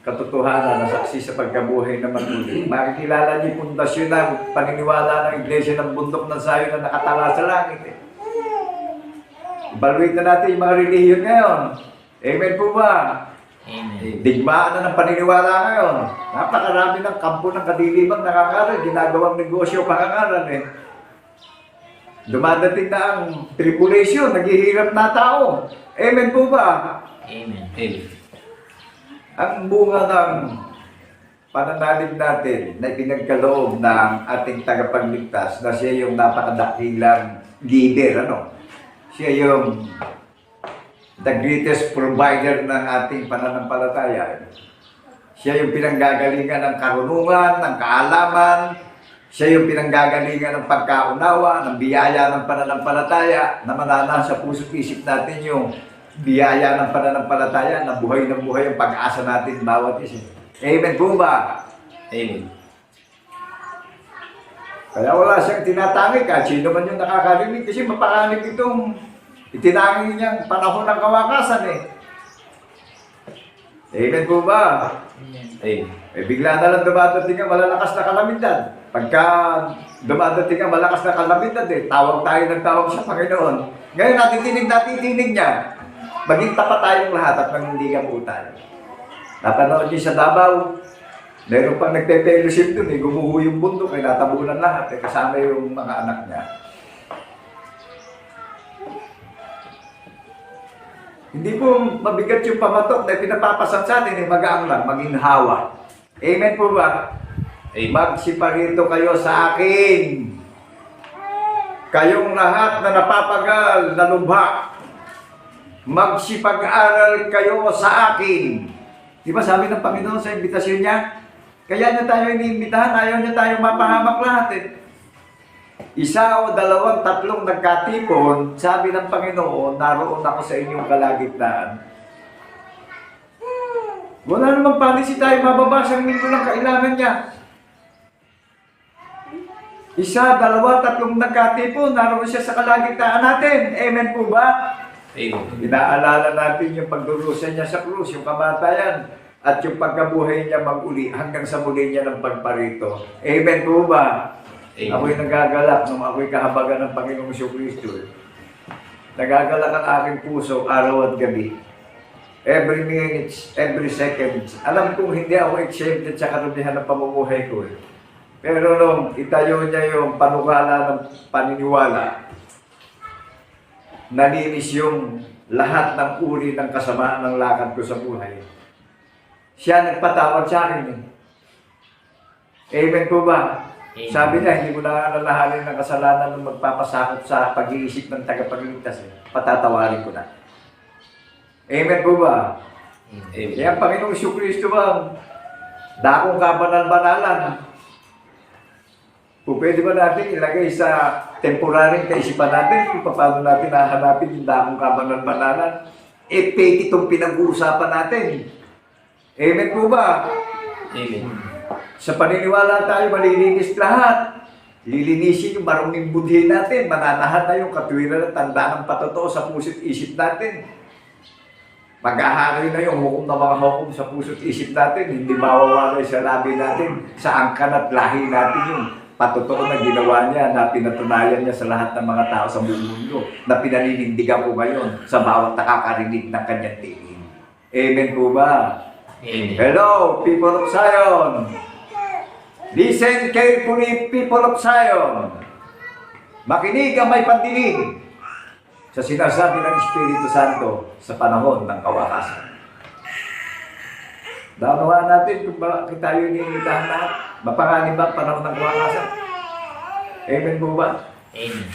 katotohanan na saksi sa pagkabuhay na maguli. Makikilala niyo yung pundasyon ng paniniwala ng Iglesia ng Bundok ng Zion na nakatala sa langit. Evaluate na natin yung mga relihiyon ngayon. Amen po ba? Amen. Digmaan na ng paniniwala ngayon. Napakarami ng kampo ng kadilibang nangangaral, ginagawang negosyo pangangaral eh. Dumadating na ang tribulation, naghihirap na tao. Amen po ba? Amen. Amen. Ang bunga ng pananalig natin na ipinagkaloob ng ating tagapagligtas na siya yung napakadakilang leader, ano? Siya yung the greatest provider ng ating pananampalataya. Siya yung pinanggagalingan ng karunungan, ng kaalaman, siya yung pinanggagalingan ng pagkaunawa, ng biyaya ng pananampalataya na mananahan sa puso't isip natin yung biyaya ng pananampalataya na buhay ng buhay ang pag-asa natin bawat isa. Amen po ba? Amen. Kaya wala siyang tinatangi kahit sino man yung nakakarinig kasi mapakanig itong itinangi niyang panahon ng kawakasan eh. Amen po ba? Amen. Eh bigla na lang dumadating ang malalakas na kalamidad. Pagka dumadating ang malakas na kalamidad eh, tawag tayo ng tawag sa Panginoon. Ngayon natitinig niya. Maging tapat tayong lahat at manindigan po tayo. Napanood niyo sa Davao, meron pang nagpe-fellowship dun eh, gumuho yung bundok eh, natabunan lahat eh, kasama yung mga anak niya. Hindi po mabigat yung pamatok na pinapapasan sa atin eh, magaang lang, maginhawa. Amen po ba? Amen. Magsiparito kayo sa akin. Kayong lahat na napapagal, na lubha, magsipag-aral kayo sa akin. Di ba sabi ng Panginoon sa imbitasyon niya? Kaya niya tayo iniimbitahan, ayaw niya tayo mapahamak lahat eh. Isa o dalawang tatlong nagkatipon, sabi ng Panginoon, naroon ako sa inyong kalagitnaan. Wala namang policy tayo mababasang linggo ng kailangan niya. Isa, dalawa, tatlong nagkatipon, naroon siya sa kalagitnaan natin. Amen po ba? Amen. Inaalala natin yung pagdurusa niya sa krus, yung kamatayan, at yung pagkabuhay niya mag-uli hanggang sa muli niya ng pagparito. Amen po ba? Amen. Ako'y nagagalak nung ako'y kahabagan ng Panginoong Kristo. Nagagalak ang aking puso araw at gabi. Every minute, every second. Alam kong hindi ako exempted sa karamihan ng pamumuhay ko. Pero nung itayo niya yung panukala ng paniniwala, nalinis yung lahat ng uri ng kasamaan ng lakad ko sa buhay. Siya nagpatawad sa akin eh. Amen po ba? Amen. Sabi niya, hindi mo na alalahanin ng kasalanan ng magpapasakot sa pag-iisip ng tagapagligtas eh. Patatawarin ko na. Amen po ba? Amen. Kaya ang Panginoong Kristo ba, dakong kabanal-banalan, pwede ba natin ilagay sa temporaryong kaisipan natin kung paano natin nahanapin yung dakong kabanal-banalan? Eh, fake itong pinag-uusapan natin. Amen po ba? Amen. Sa paniniwala tayo, malilinis lahat. Lilinisin yung maruming budhi natin. Mananahan na yung katwiran at tanda ng patotoo sa puso't isip natin. Maghahari na yung hukom na mga hukom sa puso't isip natin. Hindi mawawalay sa labi natin, sa angkan at lahi natin yung patotoo na ginawa niya, na pinatunayan niya sa lahat ng mga tao sa buong mundo, na pinaninindigan ko ngayon sa bawat nakakarinig ng kanyang tingin. Amen po ba? Amen. Hello, people of Zion! Listen carefully, people of Zion! Makinig ang may pandinig sa sinasabi ng Espiritu Santo sa panahon ng kawakasan. Daunawaan natin kung bakit tayo iniimitahan na mapanganib ba ang panahon ng kawakasan. Amen po ba? Amen.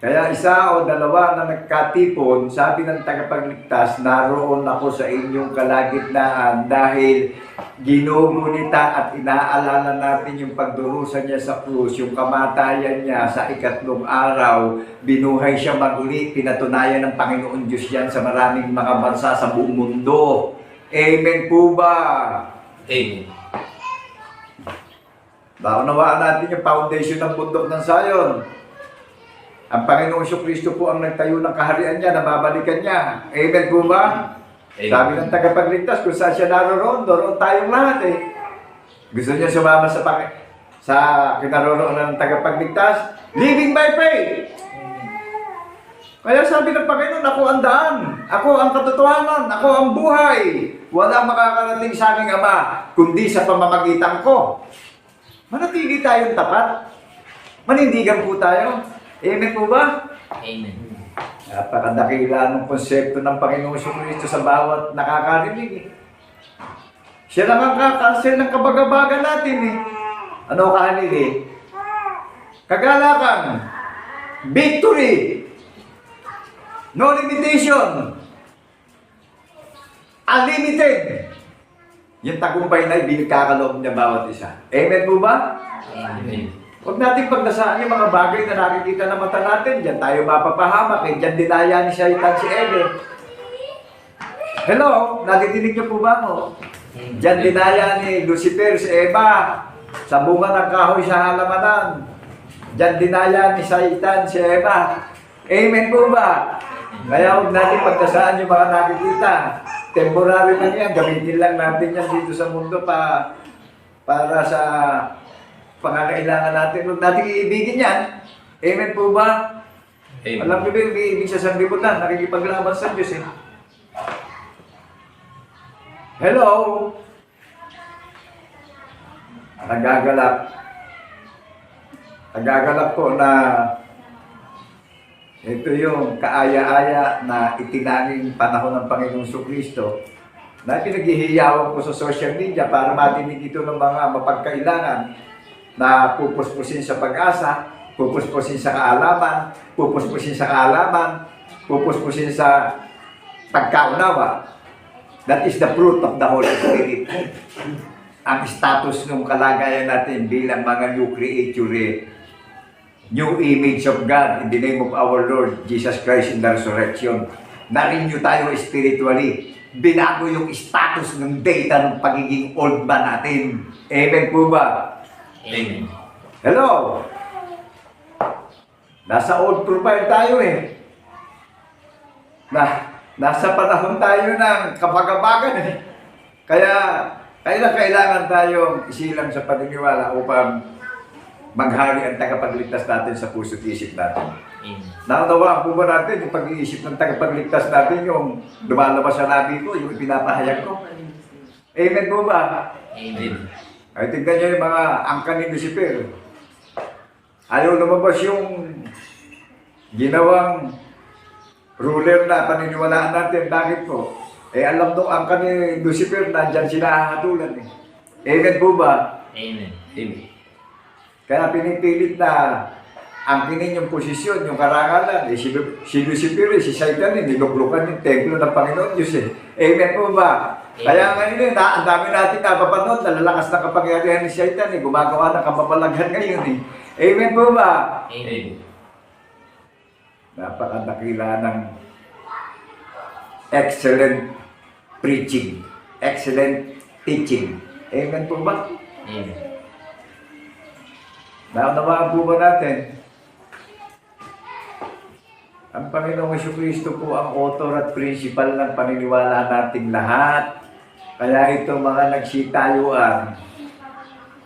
Kaya isa o dalawa na nagkatipon, sabi ng tagapagligtas, naroon ako sa inyong kalagitnaan dahil ginugunita at inaalala natin yung pagdurusa niya sa krus, yung kamatayan niya sa ikatlong araw, binuhay siya mag-uli, pinatunayan ng Panginoon Diyos yan sa maraming mga bansa sa buong mundo. Amen po ba? Amen. Naunawaan natin yung foundation ng bundok ng Zion. Ang Panginoong Kristo po ang nagtayo ng kaharian niya, nababalikan niya. Amen po ba? Amen. Sabi ng tagapagligtas, kung saan siya naroon, doon tayong lahat eh. Gusto niya sumama sa kinaroroonan ng tagapagligtas, living by faith. Kaya sabi ng Panginoon, ako ang daan, ako ang katotohanan, ako ang buhay. Walang makakarating sa aming Ama, kundi sa pamamagitan ko. Manatili tayong tapat. Manindigan po tayo. Amen po ba? Amen. Napakadakila ng konsepto ng Panginoong Kristo sa bawat nakakarinig. Siya lang ang kakansel ng kabagabagan natin eh. Ano kahanil eh? Kagalakan. Victory. No limitation. Unlimited. Yung tagumpay na ibinigkakaloob niya bawat isa. Amen po ba? Amen. Huwag natin pagdasaan yung mga bagay na nakikita ng mata natin. Diyan tayo mapapahamak. Diyan dinaya ni Satan si Eden. Hello? Nadidinig niyo po ba ako? Diyan dinaya ni Lucifer si Eva. Sa bunga ng kahoy sa halamanan. Diyan dinaya ni Satan si Eva. Amen po ba? Kaya huwag natin pagdasaan yung mga nakikita. Temporary lang yan. Gamitin lang natin yan dito sa mundo para sa pangangailangan natin. Huwag natin iibigin yan. Amen po ba? Amen. Alam niyo ba yung ibig sa sanlibutan? Nakikipaglaban sa Diyos eh. Hello? Nagagalak po na ito yung kaaya-aya na itinanging panahon ng Panginoong Kristo na pinaghihiyawan ko sa social media para matinig ito ng mga mapagkailangan na pupuspusin sa pag-asa, pupuspusin sa kaalaman, pupuspusin sa kaalaman, pupuspusin sa pagkaunawa. That is the fruit of the Holy Spirit. Ang status ng kalagayan natin bilang mga new creature, new image of God in the name of our Lord Jesus Christ in the resurrection. Na-renew tayo spiritually. Binago yung status ng data ng pagiging old man natin. Amen po ba? Amen. Hello? Nasa old profile tayo eh. Nasa panahon tayo ng kapagabagan eh. Kaya kailangan tayong isilang sa paniniwala upang maghari ang tagapagligtas natin sa puso't isip natin. Amen. Naunawaan po ba natin yung pag-iisip ng tagapagligtas natin, yung lumalabas sa labi ko, yung ipinapahayag ko? Amen po ba? Amen. Ay, tignan niyo yung mga angka ni Lucifer. Ayaw lumabas yung ginawang ruler na paniniwalaan natin. Bakit po? Eh, alam nung angka ni Lucifer na dyan sila hahatulan eh. Amen po ba? Amen. Amen. Kaya pinipilit na angkinin yung posisyon, yung karangalan. Eh, si Lucifer, si Satan, niluklukan yung templo ng Panginoon Diyos eh. Amen po ba? Kaya ngayon ang dami natin napapanood, nalalakas na kapangyarihan ni Satan eh. Gumagawa ng kapapalaghan ngayon eh. Amen po ba? Amen. Napakadakila ng excellent preaching, excellent teaching. Amen po ba? Amen. Naunawaan po ba natin? Ang Panginoong Jesucristo po ang author at principal ng paniniwala nating lahat. Kaya ito mga nagsitayuan,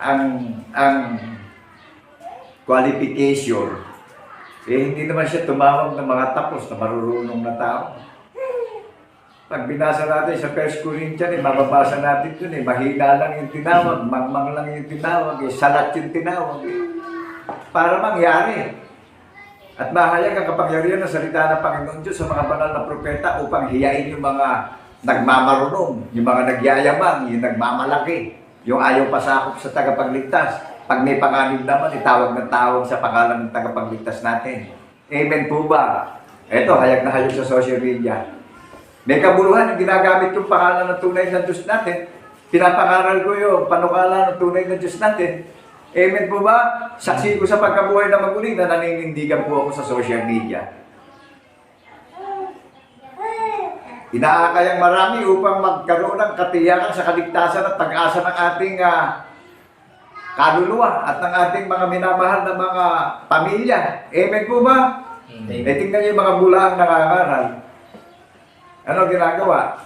ang qualification, hindi naman siya tumawag ng mga tapos na marurunong na tao. Pag binasa natin sa 1 Corinthians, mababasa natin dun mahina lang yung tinawag, mangmang lang yung tinawag, salat yung tinawag. Para mangyari. At mahayag ang kapangyarihan ng salita ng Panginoon Diyos sa mga banal na propeta upang hiyain yung mga nagmamarunong, yung mga nagyayamang, yung nagmamalaki, yung ayaw pasakop sa tagapagligtas. Pag may panganib naman, itawag ng tawag sa pangalan ng tagapagligtas natin. Amen po ba? Eto, hayag na hayag sa social media. May kabuluhan yung ginagamit yung pangalan ng tunay na Diyos natin. Pinapangaral ko yung panukala ng tunay na Diyos natin. Amen po ba? Saksi ko sa pagkabuhay na maguling na naninindigan po ako sa social media. Inaakayang marami upang magkaroon ng katiyakan sa kaligtasan at pag-asa ng ating kaluluwa at ng ating mga minamahal na mga pamilya. Amen po ba? Amen. Eh, tingnan niyo yung mga bulaang nangangaral. Ano ginagawa?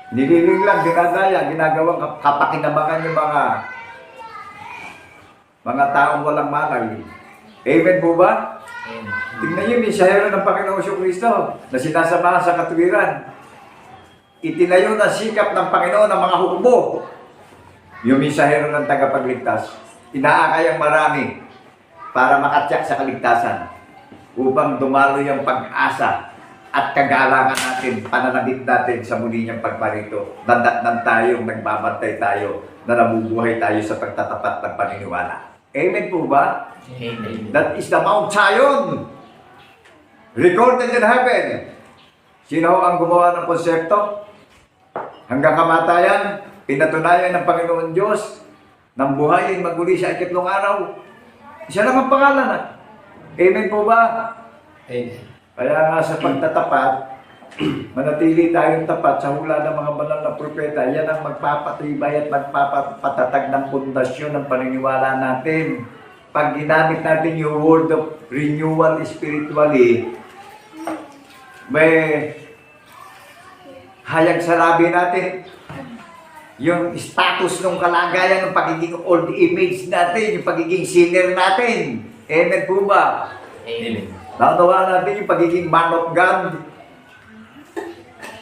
Nililing lang, dinadaya, ginagawang kapakinabangan yung mga taong walang malay. Amen po ba? Amen. Tingnan niyo yung mensahero ng Panginoong Jesucristo na sinasamahan sa katuwiran. Itinayo na sikap ng Panginoon ng mga hukbo. Yung mensahero ng tagapagligtas. Inaakayang marami para makatyak sa kaligtasan upang dumalo yung pag-asa at kagalangan natin, pananabik natin sa muli niyang pagparito. Nandatnan tayo, nagbabantay tayo, na nabubuhay tayo sa pagtatapat ng paniniwala. Amen po ba? Amen. That is the Mount Zion, recorded in heaven. Sino ang gumawa ng konsepto? Hanggang kamatayan, pinatunayan ng Panginoon Diyos nang buhayin maguli sa ikatlong araw. Siya lang ang pangalan. Amen po ba? Amen. Kaya nga sa pagtatapat, manatili tayong tapat sa hula ng mga banal na propeta. Yan ang magpapatibay at magpapatatag ng pundasyon ng paniniwala natin. Pag ginamit natin yung word of renewal spiritually, may hayag sa labi natin yung status ng kalagayan ng pagiging old image natin, yung pagiging sinner natin. Amen po ba? Amen. Naunawaan natin yung pagiging man of God.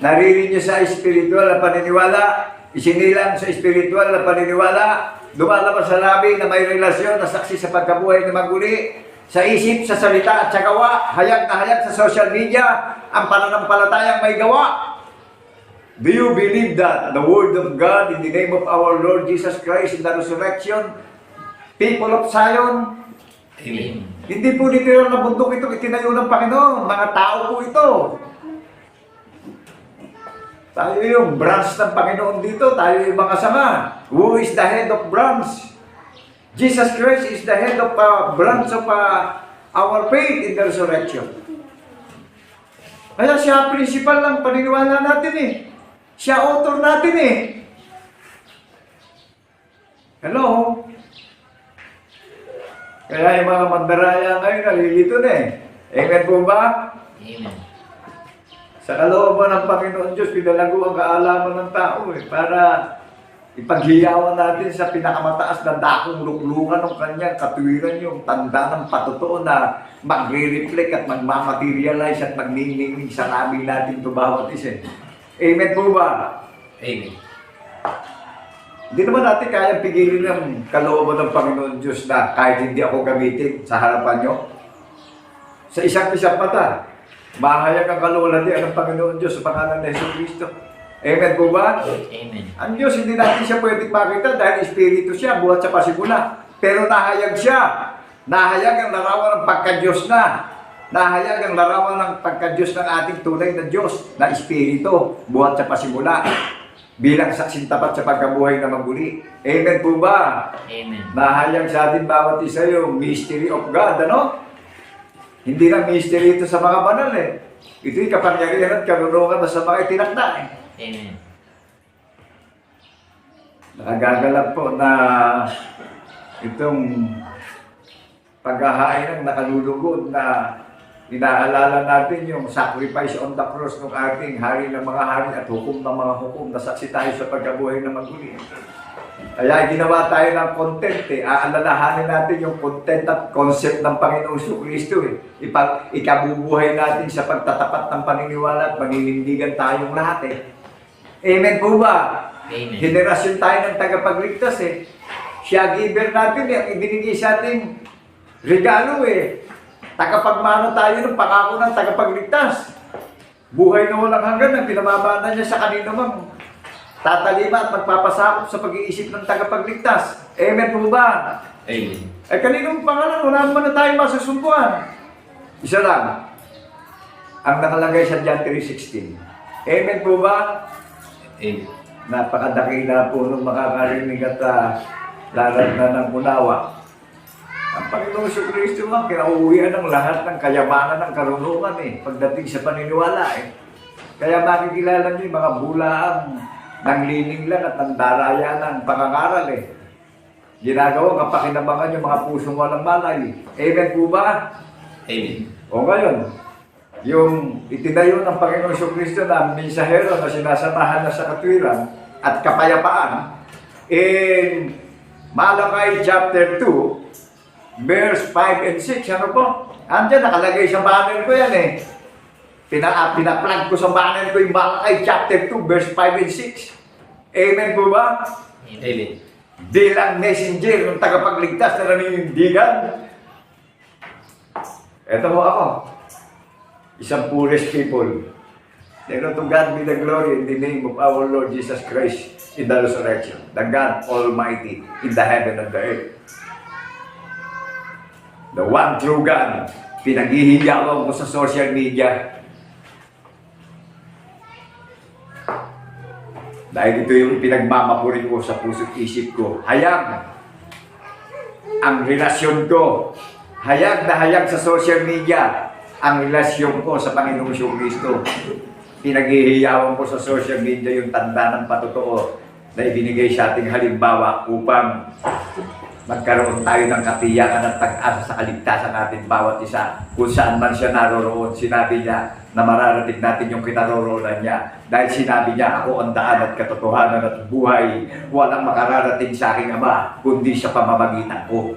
Naririnig niyo sa spiritual na paniniwala, isinilang sa spiritual na paniniwala, lumalabas sa labi na may relasyon na saksi sa pagkabuhay na maguli, sa isip, sa salita at sa gawa, hayag na hayag sa social media, ang pananampalatayang may gawa. Do you believe that the Word of God in the name of our Lord Jesus Christ in the resurrection, people of Zion, Amen. hindi po literal na bundok ito itinayo ng Panginoon, mga tao po ito. Tayo yung branch ng Panginoon dito, tayo yung mga sanga. Who is the head of branch? Jesus Christ is the head of branch of our faith in the resurrection. Kaya siya principal ng paniniwala natin eh. Siya author natin eh. Hello? Kaya yung mga mandaraya ngayon nalilito na eh. Amen po ba? Amen. Sa kalooban ng Panginoon Diyos, pinalago ang kaalaman ng tao eh, para ipaghiyawan natin sa pinakamataas na dakong luklungan ng kanyang katuwiran, yung tanda ng patotoo na magre-reflect at magmamaterialize at magniningning sa labi natin ito bawat isa. Amen po ba? Amen. Hindi naman natin kaya pigilin ng kalooban ng Panginoon Diyos na kahit hindi ako gamitin sa harapan nyo. Sa isang mata, mahayag ang kalooban din ng Panginoon Diyos sa pangalan ng Jesucristo. Amen po ba? Amen. Ang Diyos, hindi natin siya pwedeng makita dahil Espiritu siya, buhat sa pasimula. Pero nahayag siya. Nahayag ang larawan ng pagka-Diyos na. Nahayag ang larawan ng pagka-Diyos ng ating tunay na Diyos, na Espiritu, buhat sa pasimula. Bilang saksing tapat sa pagkabuhay na maguli. Amen po ba? Amen. Nahayag sa atin bawat isa yung mystery of God, ano? Hindi na mystery ito sa mga banal eh. Ito'y kapangyarihan at karunungan na sa mga itinakda eh. Amen. Nakagagalap po na itong paghahain ng nakalulugod na inaalala natin yung sacrifice on the cross ng ating hari ng mga hari at hukom ng mga hukom na saksi tayo sa pagkabuhay na maguli. Kaya ginawa tayo ng content eh. Aalalahanin natin yung content at concept ng Panginoong Jesucristo eh. Ikabubuhay natin sa pagtatapat ng paniniwala at maninindigan tayong lahat eh. Amen po ba? Amen. Generasyon tayo ng tagapagligtas eh. Siya giver natin eh. Ang ibinigay sa ating regalo eh. Tagapagmano tayo ng pangako ng tagapagligtas. Buhay na walang hanggan ang pinamamana niya sa kanino mang tatalima at magpapasakop sa pag-iisip ng tagapagligtas. Amen po ba? Amen. Eh kaninong pangalan, wala naman na tayong masusumpuan. Isa lang. Ang nakalagay sa John 3:16. Amen po ba? Amen. Napakadakila po nung makakarinig at lalat na ng unawa. Ang Panginoong Jesucristo lang, kinauuwian ng lahat ng kayamanan ng karunungan eh, pagdating sa paniniwala eh. Kaya makikilala niyo yung mga bulaang ng lining lang at ng daraya ng pangangaral eh. Ginagawa kapakinabangan yung mga pusong walang malay. Amen po ba? Amen. O ngayon, yung itinayo ng Panginoong Jesucristo na mensahero na sinasamahan na sa katwiran at kapayapaan in Malakay chapter 2, verse 5 and 6, ano po? Andiyan, nakalagay sa banner ko yan eh. Pina-plug ko sa banner ko yung Malakay chapter 2, verse 5 and 6. Amen po ba? Amen. Bilang messenger ng tagapagligtas na naninindigan. Ito ho ako. Isang foolish people. Then to God be the glory in the name of our Lord Jesus Christ in the resurrection. The God Almighty in the heaven and the earth. The one true God. Pinaghihiyawan ko sa social media. Dahil ito yung pinagmamapurin ko sa puso't isip ko. Hayag ang relasyon ko. Hayag na hayag sa social media ang relasyon ko sa Panginoong Kristo. Pinaghihiyawan ko sa social media yung tanda ng patotoo na ibinigay sa ating halimbawa upang magkaroon tayo ng katiyakan at pag-asa sa kaligtasan natin bawat isa. Kung saan man siya naroroon, sinabi niya na mararating natin yung kinaroroonan niya. Dahil sinabi niya, ako ang daan at katotohanan at buhay. Walang makararating sa aking Ama, kundi sa pamamagitan ko.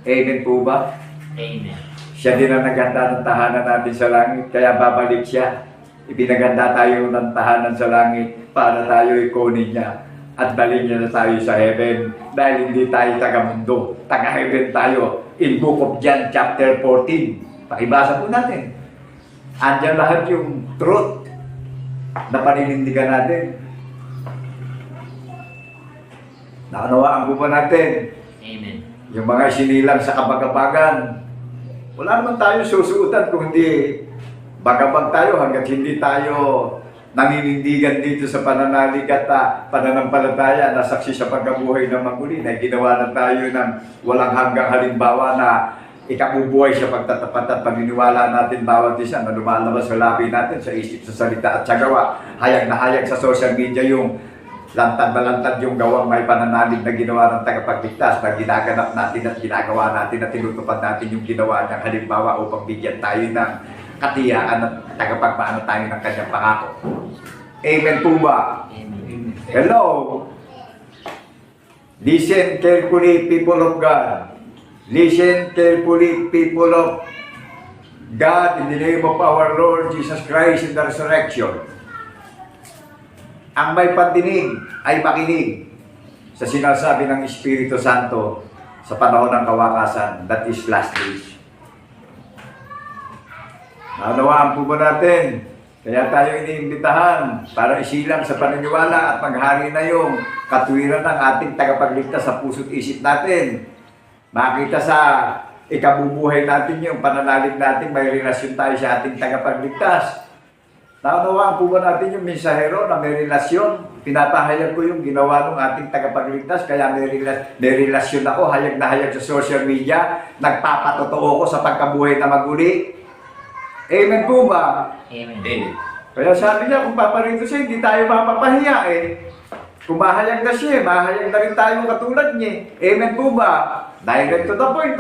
Amen po ba? Amen. Siya din ang naghanda ng tahanan natin sa langit, kaya babalik siya. Ipinaganda tayo ng tahanan sa langit para tayo ikunin niya at dalhin niya na tayo sa heaven dahil hindi tayo taga-mundo, taga-heaven tayo. In Book of John chapter 14, pakibasa po natin. Andiyan lahat yung truth na paninindigan natin. Naunawaan po ba natin? Amen. Yung mga sinilang sa kabagabagan, wala naman tayo susuotan kung hindi bagabag tayo hanggat hindi tayo naninindigan dito sa pananalig at pananampalataya na saksi sa pagkabuhay ng maguli na ginawa na tayo ng walang hanggang halimbawa na ikabubuhay sa pagtatapat at paniniwala natin bawat isa na lumalabas sa labi natin, sa isip, sa salita at sa gawa. Hayag na hayag sa social media yung lantad na lantad yung gawang may pananalig na ginawa ng tagapagligtas na ginaganap natin at ginagawa natin at tinutupad natin yung ginawa niyang halimbawa upang bigyan tayo ng katiyakan at tagapagpaano tayo ng kanyang pangako. Amen po ba? Amen. Hello! Listen carefully, people of God. Listen carefully, people of God, in the name of our Lord Jesus Christ in the resurrection. Ang may pandinig ay makinig sa sinasabi ng Espiritu Santo sa panahon ng kawakasan, that is last days. Naunawaan po ba natin? Kaya tayo iniimbitahan para isilang sa paniniwala at maghari na yung katwiran ng ating tagapagligtas sa puso't isip natin. Makita sa ikabubuhay natin yung pananalig natin, may relasyon tayo sa ating tagapagligtas. Naunawaan po ba natin yung mensahero na may relasyon? Pinapahayag ko yung ginawa ng ating tagapagligtas, kaya may relasyon ako, hayag na hayag sa social media, nagpapatotoo ko sa pagkabuhay na maguli. Amen po ba? Amen. Amen. Kaya sabi niya, kung paparito siya, hindi tayo mapapahiya eh. Kung mahayag na siya, mahayag na rin tayo katulad niya. Amen po ba? Dahil to the point,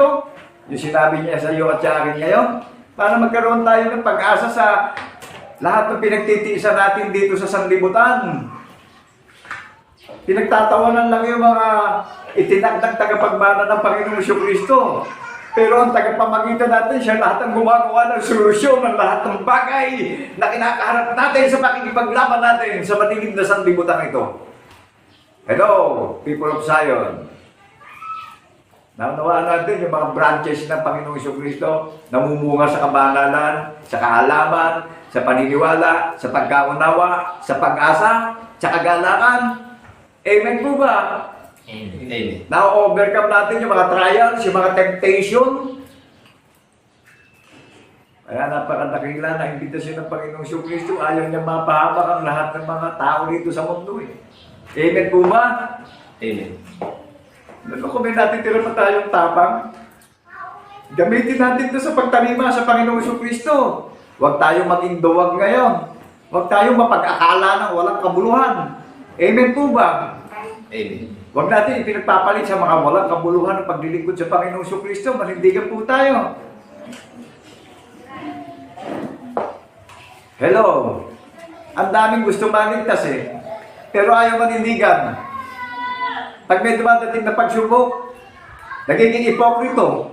yung sinabi niya sa iyo at sa akin ngayon, para magkaroon tayo ng pag-asa sa lahat ng pinagtitiisan natin dito sa sanlibutan. Pinagtatawanan lang yung mga itinakdang tagapagmana ng Panginoong Kristo. Pero ang tagapamagitan natin, siya lahat ang gumagawa ng solusyon ng lahat ng bagay na kinakaharap natin sa pakikipaglaban natin sa matilim na sanlibutan ito. Hello, people of Zion. Naunawaan natin yung mga branches ng Panginoong Kristo, namumunga sa kabanalan, sa kaalaman, sa paniniwala, sa pagkaunawa, sa pag-asa, sa kagalakan. Amen po ba? Amen. Amen. Na-overcome natin yung mga trials, yung mga temptation. Kaya napakadakila na imbitasyon ng Panginoong Kristo. Ayaw niya mapahabak ang lahat ng mga tao dito sa mundo eh. Amen po ba? Amen. Kung may natitira pa tayong tapang, gamitin natin ito sa pagtalima sa Panginoong Kristo. Huwag tayong maging duwag ngayon. Huwag tayong mapag-akala ng walang kabuluhan. Amen po ba? Amen. Huwag natin ipinagpapalit sa mga walang kabuluhan ng paglilingkod sa Panginoong Kristo. Manindigan po tayo. Hello. Ang daming gusto maligtas eh. Pero ayaw manindigan. Pag may dumadating na pagsubok, nagiging ipokrito.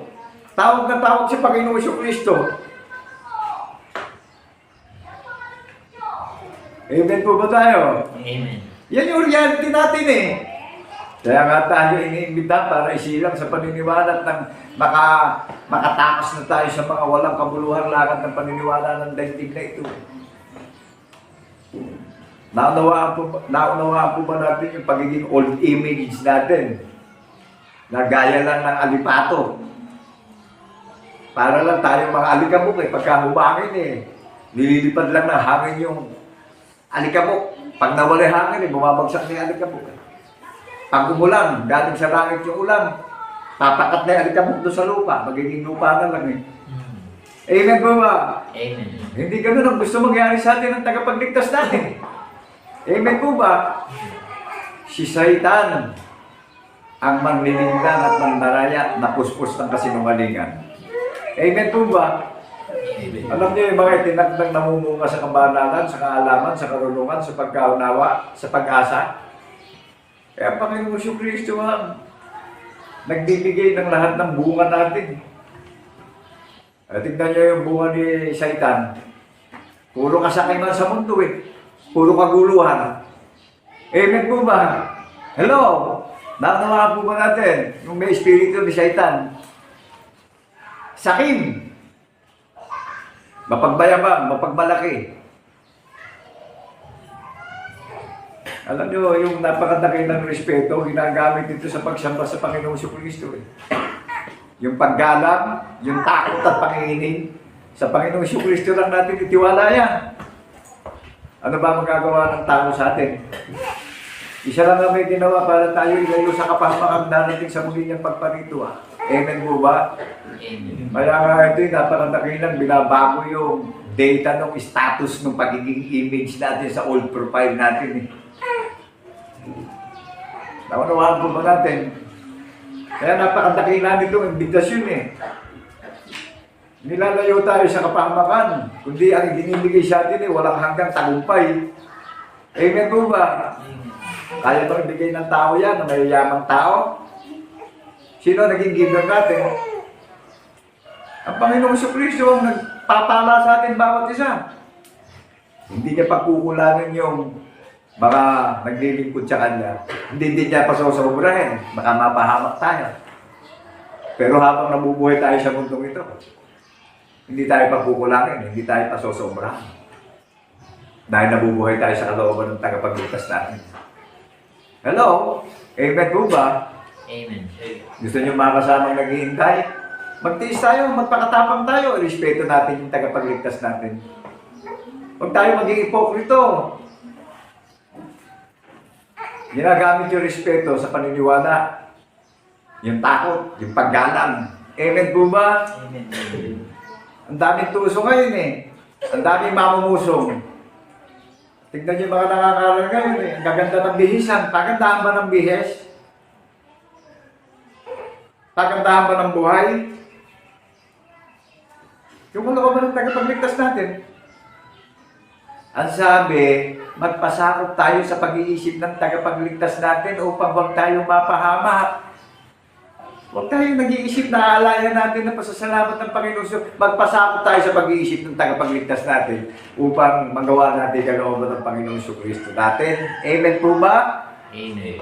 Tawag na tawag si Panginoong Kristo. Amen po ba tayo? Amen. Yan yung reality natin eh. Kaya nga tayo iniimbita para isilang sa paniniwala at nang makatakas na tayo sa mga walang kabuluhang lakad ng paniniwala ng daigdig na ito. Naunawaan po ba natin yung pagiging old image natin? Na gaya lang ng alipato. Para lang tayo mga alikabok eh. Pagka humangin eh, nililipad lang ng hangin yung alikabok. Pag nawala yung hangin eh, bumabagsak na yung alikabok. Pag umulan, galing sa langit yung ulan. papakat na yung alikabok doon sa lupa, magiging lupa na lang eh. Amen po ba? Amen. Hindi ganun ang gusto mangyari sa atin ng tagapagligtas natin. Amen po ba? Si Satan ang manlilingdan at mandaraya na puspos ng kasinungalingan. Amen po ba? Amen. Alam niyo yung mga itinakdang namumunga sa kabanalan, sa kaalaman, sa karunungan, sa pagkaunawa, sa pag-asa. Kaya ang Panginoon Kristo ang nagbibigay ng lahat ng bunga natin. Tignan niyo yung bunga ni Satan. Puro kasakiman sa mundo eh. Puro kaguluhan. Amen po ba? Hello? Nakanawa po ba natin yung may espiritu ni Satan? Sakim. Mapagbayabang, mapagmalaki. Alam niyo, yung napakadaki ng respeto, ginagamit ito sa pagsamba sa Panginoong Kristo eh. Yung paggalang, yung takot at panginginig, sa Panginoong Kristo lang natin itiwala yan. Ano ba magagawa ng tao sa atin? Isa lang ang may ginawa para tayo ilayo sa kapahamakan darating sa muli niyang pagparito. Amen po ba? Amen. Kaya nga ito yung napakadakilang binabago yung data ng status ng pagiging image natin sa old profile natin eh. Naunawaan po ba natin? Kaya napakadakila nitong imbitasyon eh. Nilalayo tayo sa kapahamakan. Kundi ang binibigay sa atin eh, walang hanggang tagumpay. Amen po ba? Kaya bang ibigay ng tao yan, ng mayayamang tao? Sino naging giver natin? Ang Panginoong Kristo ang nagpapala sa atin bawat isa. Hindi niya pagkukulangan yung mga naglilingkod sa Kanya. Hindi niya pasosobrahin. Baka mapahamak tayo. Pero habang nabubuhay tayo sa mundong ito, hindi tayo pagkukulangin, hindi tayo pasosobrahin. Dahil nabubuhay tayo sa kalooban ng tagapagligtas natin. Hello? Amen po ba? Amen. Gusto niyo mga kasamang naghihintay? Magtiis tayo, magpakatapang tayo, respeto natin yung tagapagligtas natin. Huwag tayo maging ipokrito. Ginagamit yung respeto sa paniniwala, yung takot, yung paggalang. Amen po ba? Amen. Ang daming tuso ngayon eh. Ang daming mamumusong. Tignan niyo mga nakakaral ngayon eh. Ang gaganda ng bihisan. Pagandahan ba ng bihes? Pagandahan ba ng buhay? Yung ano ba ng tagapagligtas natin? Ang sabi, magpasakop tayo sa pag-iisip ng tagapagligtas natin upang huwag tayong mapahamak. Huwag tayong nag-iisip na aalayan natin na pasasalamat ng Panginoon. Magpasakop tayo sa pag-iisip ng tagapagligtas natin upang magawa natin kalooban ng Panginoon Kristo natin. Amen po ba? Amen.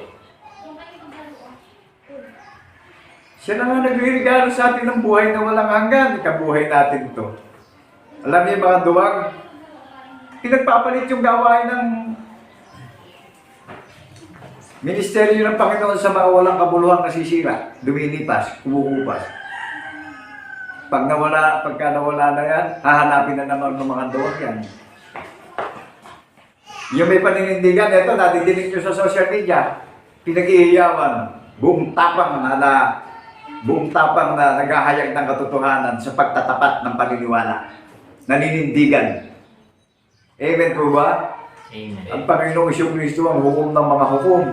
Siya na nga nagre-regalo sa atin ng buhay na walang hanggan. Ikabuhay natin ito. Alam niyo mga duwag, pinagpapalit yung gawain ng ministeryo ng Panginoon sa mga walang kabuluhang nasisira, lumilipas, kumukupas. Pagka nawala na yan, hahanapin na naman ng mga duwag yan. Yung may paninindigan, ito, nadidinig nyo sa social media, pinag-iiyawan, buong tapang na naghahayag ng katotohanan sa pagtatapat ng paniniwala. Naninindigan. Amen po ba? Amen. Ang Panginoong Kristo ang hukom ng mga hukom.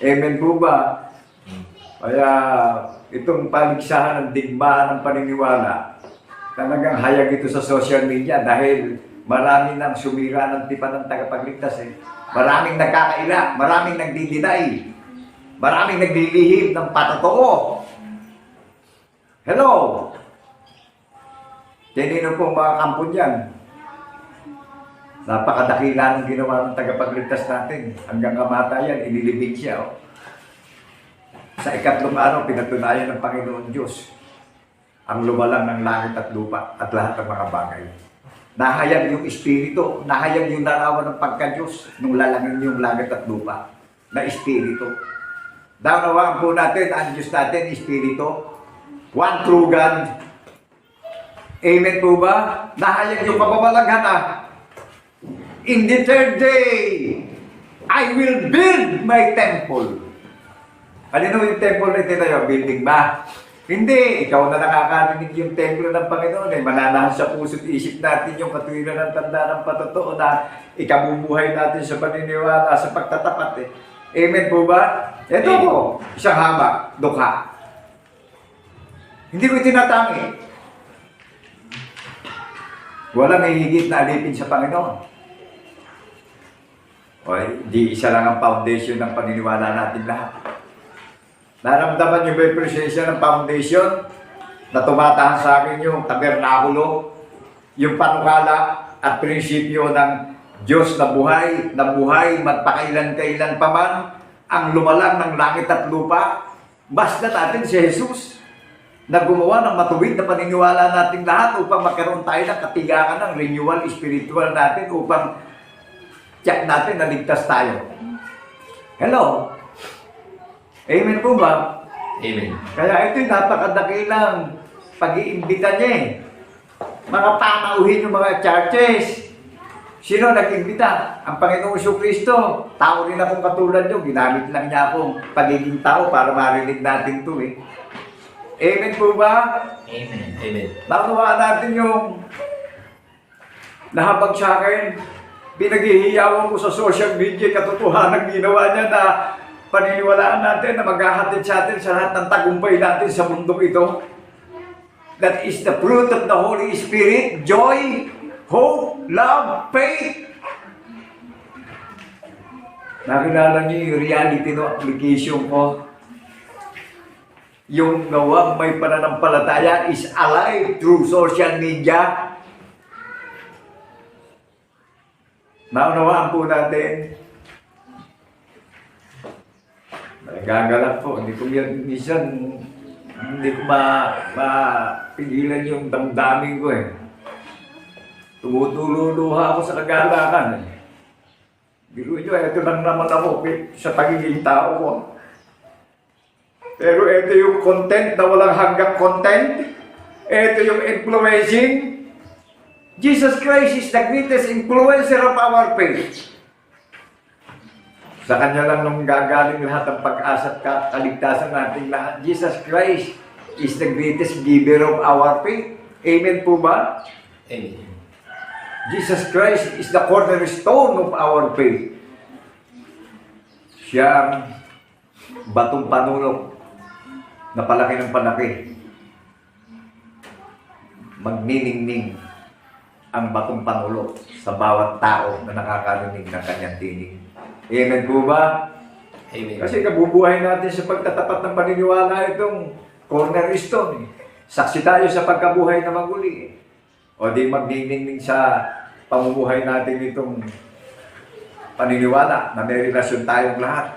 Amen po ba? Kaya itong paligsahan ng digmaan ng paniniwala, talagang hayag ito sa social media dahil marami nang sumira ng tipan ng tagapagligtas. Maraming nagkakaila, maraming nagdidinay, maraming naglilihim ng patotoo. Hello! Kanino pong mga kampon yan? Napakadakila ng ginawa ng tagapagligtas natin. Hanggang kamatayan, inilibig siya. Oh. Sa ikatlong araw, pinatunayan ng Panginoon Diyos ang lumalang ng langit at lupa at lahat ng mga bagay. Nahayag yung espiritu, nahayag yung larawan ng pagka-Diyos nung lalangin yung langit at lupa na espiritu. Daunawaan po natin, ang Diyos natin, espiritu. One true God. Amen po ba? Nahayag yung kababalaghan In the third day, I will build my temple. Ano yung temple na tinayo? Building ba? Hindi, ikaw na nakakarinig yung templo ng Panginoon eh. Mananahan sa puso't isip natin yung katwiran ng tanda ng patotoo na ikabubuhay natin sa paniniwala, sa pagtatapat eh. Amen po ba? Ito Amen. po, isang haba, dukha. Hindi ko tinatangi. Walang hihigit na alipin sa Panginoon. O, di isa lang ang foundation ng paniniwala natin lahat. Naramdaman niyo ba yung presensya ng foundation na tumatahan sa akin yung tabernakulo, yung panukala at prinsipyo ng Diyos na buhay, magpakailan-kailan pa man, ang lumalang ng langit at lupa. Basta natin si Jesus na gumawa ng matuwid na paniniwala natin lahat upang magkaroon tayo ng katigakan ng renewal spiritual natin upang tiyak natin na ligtas tayo. Hello? Amen po ba? Amen. Kaya ito'y napakadakilang pag-iimbita niya eh. Mga panauhin yung mga churches. Sino nag-imbita? Ang Panginoong Kristo. Tao rin akong katulad nyo. Ginamit lang niya akong pagiging tao para marinig natin ito eh. Amen po ba? Amen. Amen. Nakuha natin yung nahabag sa akin. Pinaghihiyawan ko sa social media katotohanan ginawa niya na paniniwalaan natin na maghahatid sa atin sa lahat ng tagumpay natin sa mundong ito. That is the fruit of the Holy Spirit, joy, hope, love, faith. Nakilala niyo yung reality ng application ko. Yung nawag may pananampalataya is alive through social media. Naunawaan po natin. Nagagalak po. Hindi ko mapigilan yung damdamin ko eh. Tumutululuha ako sa kagalakan eh. Biro nyo, ito lang naman ako sa pagiging tao ko. Pero ito yung content na walang hanggang content. Ito yung influencing. Jesus Christ is the greatest influencer of our faith. Sa Kanya lang nung gagaling lahat ng pag-asa at kaligtasan natin lahat. Jesus Christ is the greatest giver of our faith. Amen po ba? Amen. Jesus Christ is the cornerstone of our faith. Siya ang batong panulok na palaki ng palaki. Magniningning ang batong panulok sa bawat tao na nakakarinig ng kanyang tinig. Amen po ba? Amen. Kasi kabubuhay natin sa pagtatapat ng paniniwala itong cornerstone. Saksi tayo sa pagkabuhay na maguli. O di magniningning sa pamumuhay natin itong paniniwala na may relasyon tayong lahat.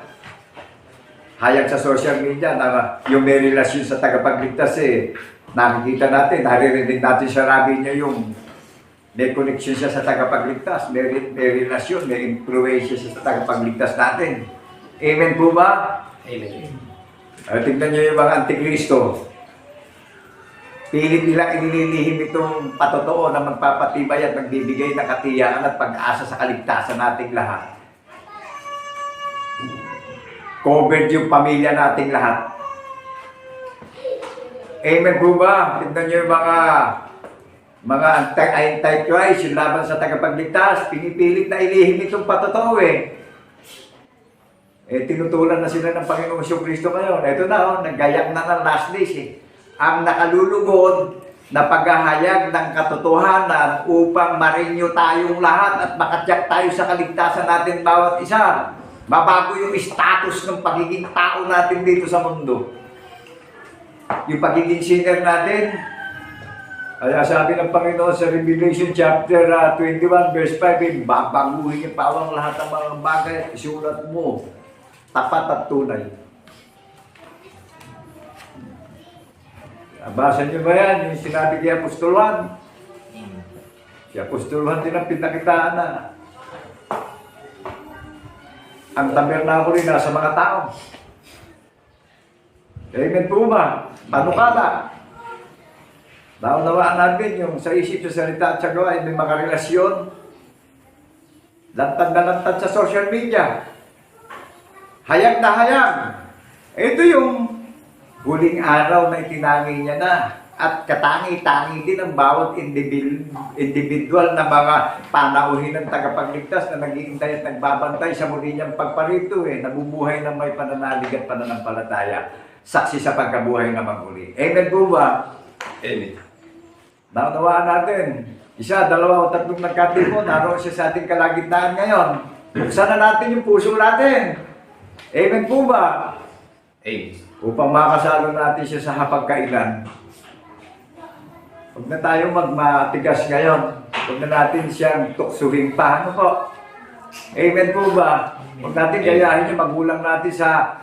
Hayag sa social media na yung may relasyon sa tagapagligtas eh, nakikita natin, naririnig natin sa rabi niya yung may connection siya sa tagapagligtas, may relasyon, may influensya siya sa tagapagligtas natin. Amen po ba? Amen. Tignan niyo yung mga antikristo. Pilit nila inililihim itong patotoo na magpapatibay at magbibigay ng katiyakan at pag-asa sa kaligtasan nating lahat. Covered yung pamilya nating lahat. Amen po ba? Tignan niyo yung mga anti-Christ, yung laban sa tagapagligtas, pinipilit na ilihim itong patotoo eh. Tinutulan na sila ng Panginoong Kristo ngayon. Ito na, naggayak na ng last days eh. Ang nakalulugod na paghahayag ng katotohanan upang marinyo tayong lahat at makatyak tayo sa kaligtasan natin bawat isa. Mabago yung status ng pagiging tao natin dito sa mundo. Yung pagiging sinner natin. Kaya sabi ng Panginoon sa Revelation chapter 21 verse 5, babaguhin niya pawang lahat ng mga bagay at isulat mo. Tapat at tunay. Basa niyo ba yan? Yung sinabi kay Apostol Juan. Si Apostol Juan din ang pinakitaan na ang tabernakulo rin nasa mga tao. Amen po ba? Panukala. Naunawaan natin yung sa isip, sa salita at sa gawa ay may mga relasyon. Lantad na lantad sa social media. Hayag na hayag. Ito yung huling araw na itinangi niya na. At katangi-tangi din ang bawat individual na mga panauhin ng tagapagligtas na naghihintay at nagbabantay sa muli niyang pagparito nabubuhay ng may pananalig at pananampalataya. Saksi sa pagkabuhay na maguli. Amen po ba? Amen. Naunawaan natin. Isa, dalawa o tatlong nagkatipon, naroon siya sa ating kalagitnaan ngayon. Buksan na natin yung puso natin. Amen po ba? Amen. Upang makasalo natin siya sa hapagkailan. Huwag na tayo magmatigas ngayon. Huwag na natin siyang tuksuhin pa. Ano po? Amen po ba? Huwag natin gayahin yung magulang natin sa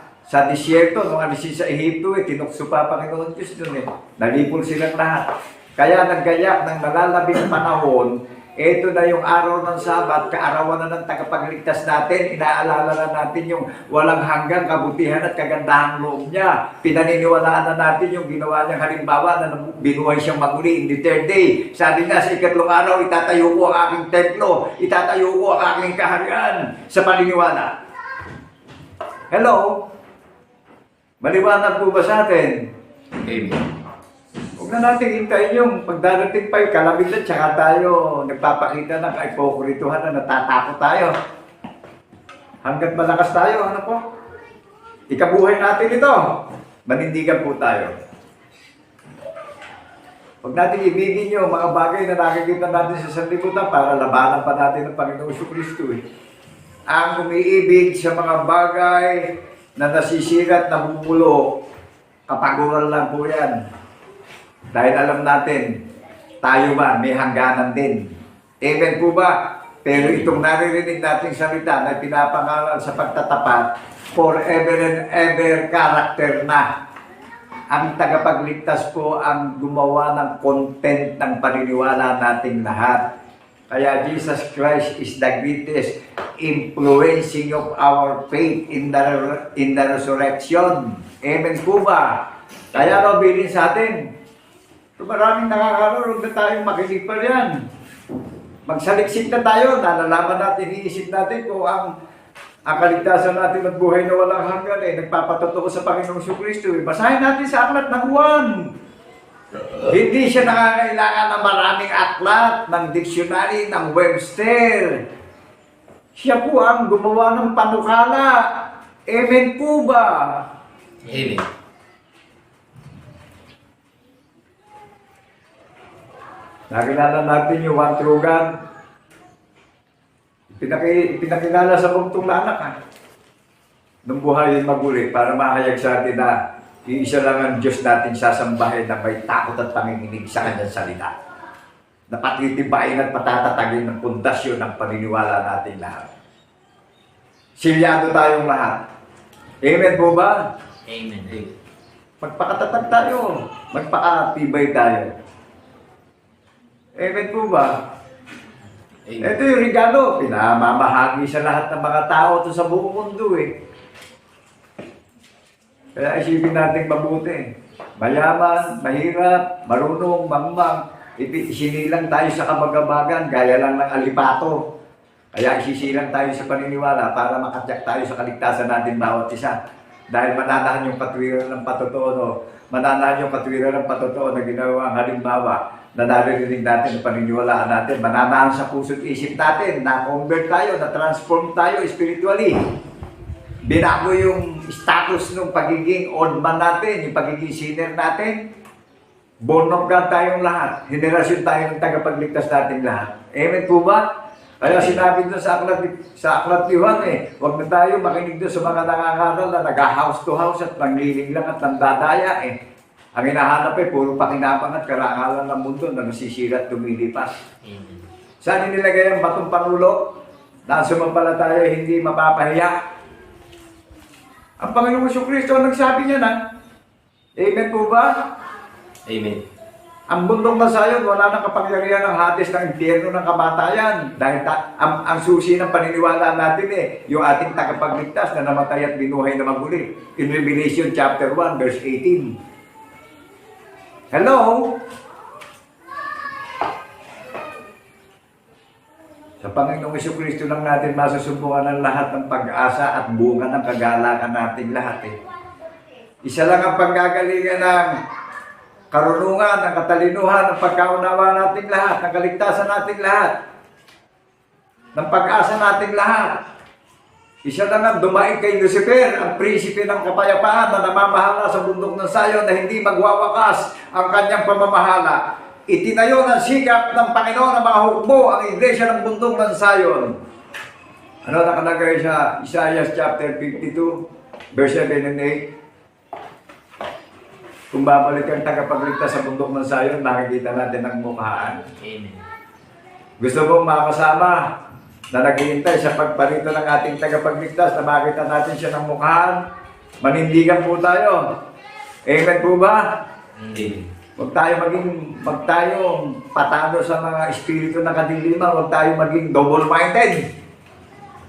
disyerto. Nung alisin sa Ehipto, tinukso pa Panginoon Diyos doon Nalipol silang lahat. Kaya naggayak ng nalalabing panahon, ito na yung araw ng Sabat, kaarawan na ng tagapagligtas natin, inaalala na natin yung walang hanggang kabutihan at kagandahang loob niya. Pinaniniwalaan na natin yung ginawa niyang halimbawa na binuhay siyang maguli in the third day. Sabi niya, sa ikatlong araw, itatayo ko ang aking templo, itatayo ko ang aking kaharian sa paniniwala. Hello? Maliwanag po ba sa atin? Amen. Huwag na natin hintayin yung pagdarating pa yung kalamidad, tsaka tayo nagpapakita ng hipokrituhan na natatakot tayo. Hanggat malakas tayo, ano po? Ikabuhay natin ito. Manindigan po tayo. Huwag natin ibigin yung mga bagay na nakikita natin sa sanlibutan para labanan pa natin ng Panginoong Kristo. Ang umiibig sa mga bagay na nasisirat, namumulo, kapaguran lang po yan. Dahil alam natin, tayo ba, may hangganan din. Amen po ba? Pero itong naririnig nating salita na pinapangalan sa pagtatapat, forever and ever character na. Ang tagapagligtas po ang gumawa ng content ng paniniwala nating lahat. Kaya Jesus Christ is the greatest influencing of our faith in the resurrection. Amen po ba? Kaya bilin sa atin, maraming nakakaroon na tayong makinig pa riyan. Magsaliksik na tayo, nalalaman natin, iniisip natin kung ang kaligtasan natin at buhay na walang hanggan nagpapatotoo sa Panginoong Kristo. Basahin natin sa aklat ng Juan. Hindi siya nakakailangan ng maraming aklat, ng dictionary, ng Webster. Siya po ang gumawa ng panukala. Amen po ba? Amen. Nakilala natin yung Juan Trugan. Pinakilala sa buntong anak nung buhay yung maguli para mahayag sa atin na iisa lang ang Diyos natin sasambahin na may takot at panginginig sa kanyang salita. Na patitibayin at patatatagin ng pundasyon ng paniniwala natin lahat. Silyado tayong lahat. Amen po ba? Amen. Magpakatatag tayo. Magpakatibay tayo. Amen po ba? Amen. Ito yung regalo, pinamamahagi sa lahat ng mga tao ito sa buong mundo Kaya isipin natin mabuti. Mayaman, mahirap, marunong, mangmang, isinilang tayo sa kabagabagan, gaya lang ng alipato. Kaya isisilang tayo sa paniniwala para makatyak tayo sa kaligtasan natin bawat isa. Dahil mananahan yung katwiran ng patotoo, mananahan yung katwiran ng patotoo na ginawa ang halimbawa na naririnig natin, na paniniwalaan natin, mananahan sa puso't isip natin, na-convert tayo, na-transform tayo spiritually. Binago yung status ng pagiging old man natin, yung pagiging sinner natin. Born of God tayong lahat. Henerasyon tayo ng tagapagligtas natin lahat. Amen po ba? Kaya sinabi doon sa aklat ni Juan huwag na tayo makinig doon sa mga nangangaral na nag-house to house at nangliling lang at nandadaya Ang hinahanap puro pakinabang at karangalan ng mundo na nasisira at tumilipas. Saan nilagay ang batong panulo? Na ang sumampalataya hindi mapapahiya. Ang Panginoong Kristo nagsabi niya na. Amen po ba? Amen. Ang bundong masayon, wala nang kapangyarihan ng Hades ng impyerno ng kamatayan. Dahil ang susi ng paniniwala natin yung ating tagapagligtas na namatay at binuhay na maguli. In Revelation chapter 1 verse 18. Hello? Sa Panginoong Kristo lang natin masusubukan ang lahat ng pag-asa at bunga ng kagalakan natin lahat Isa lang ang panggagalingan ng karunungan, ng katalinuhan, ng pagkaunawa nating lahat, ng kaligtasan nating lahat, ng pag-asa nating lahat. Isa lang ang dumaing kay Lucifer, ang prinsipe ng kapayapaan na namamahala sa bundok ng Sayon na hindi magwawakas ang kanyang pamamahala. Itinayo ng sikap ng Panginoon ng mga hukbo ang iglesia ng bundok ng Sayon. Ano nakalagay sa Isaiah chapter 52, verse 7 and 8? Kung babalik ang tagapagligtas sa bundok ng Sayon, makikita natin ang mukhaan. Amen. Gusto mong makasama na naghihintay sa pagparito ng ating tagapagligtas na makita natin siya ng mukhaan? Manindigan po tayo. Amen po ba? Amen. Huwag tayo patalo sa mga espiritu ng kadiliman. Huwag tayo maging double-minded.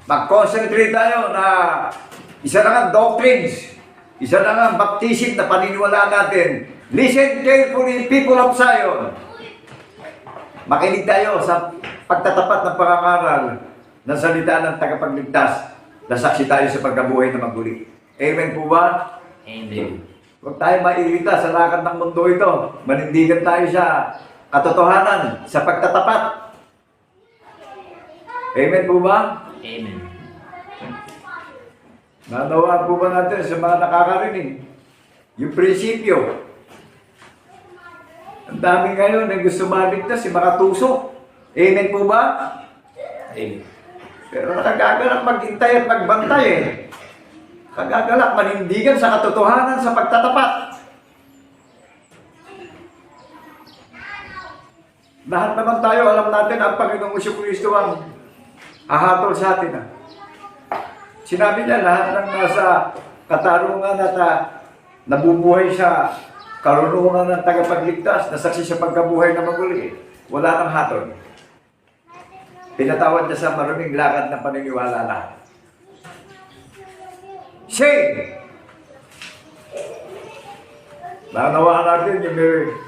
Mag-concentrate tayo na isa lang ang doctrines, isa lang ang baptism na paniniwalaan natin. Listen carefully, people of Zion. Makinig tayo sa pagtatapat ng pangangaral ng salita ng tagapagligtas na saksi tayo sa pagkabuhay na maguli. Amen po ba? Amen. Huwag tayo mairita sa lakad ng mundo ito. Manindigan tayo sa katotohanan, sa pagtatapat. Amen po ba? Amen. Nanawa po ba natin sa mga nakakarinig? Yung prinsipyo. Ang dami ngayon na gusto maligtas, yung mga tusok. Amen po ba? Amen. Pero nagagalak maghintay at magbantay eh. Nagagalak manindigan sa katotohanan, sa pagtatapat. Lahat naman tayo, alam natin ang Panginoong Jesucristo ang hahatol sa atin. Sinabi niya lahat ng nasa katarungan at nabubuhay sa karunungan ng tagapagligtas na saksi sa pagkabuhay na maguli. Wala nang hatol. Pinatawad niya sa maruming lakad na paniniwala lahat. Shame! Nanawaan natin yung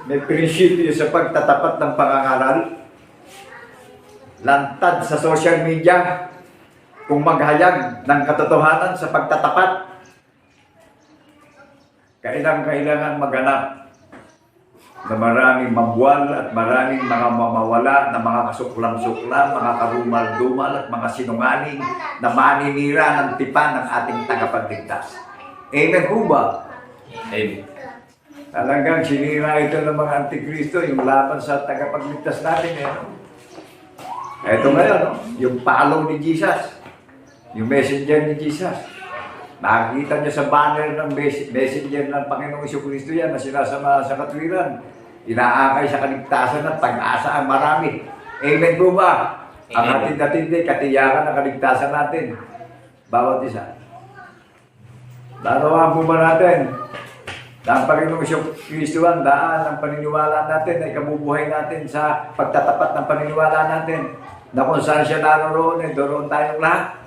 may prinsipyo sa pagtatapat ng pangangaral. Lantad sa social media kung maghayag ng katotohanan sa pagtatapat. Kailangan maganap na maraming mabuwal at maraming mga mamawala na mga kasuklam-suklam, mga karumal-dumal at mga sinungaling na maninira ng tipan ng ating tagapagligtas. Amen po ba? Amen. Talagang sinira ito ng mga antikristo, yung laban sa tagapagligtas natin. Ito ngayon, yung follow ni Jesus, yung messenger ni Jesus. Nakikita niya sa banner ng messenger ng Panginoong Jesucristo yan na sinasama sa katwiran. Inaakay sa kaligtasan at pag-asa ang marami. Amen po ba? Ang hatid-hatid katiyakan ng kaligtasan natin. Bawat isa. Larawan po ba natin? Na ang Panginoong Jesucristo ang daan ng paniniwala natin ay kabubuhay natin sa pagtatapat ng paniniwala natin na kung saan siya naroon, doon tayong lahat.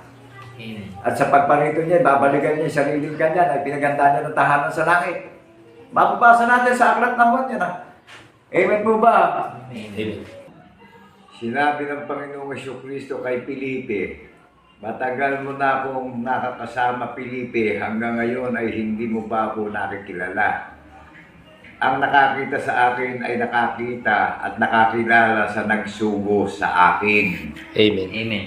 Amen. At sa pagparito niya, babalikan niya yung sariling kanya na pinaganda niya ng tahanan sa langit. Mababasa natin sa aklat ng buwan niya na. Amen po ba? Amen. Sinabi ng Panginoong Jesucristo kay Felipe, matagal mo na akong nakakasama, Felipe, hanggang ngayon ay hindi mo pa ako nakikilala. Ang nakakita sa akin ay nakakita at nakakilala sa nagsugo sa akin. Amen. Amen.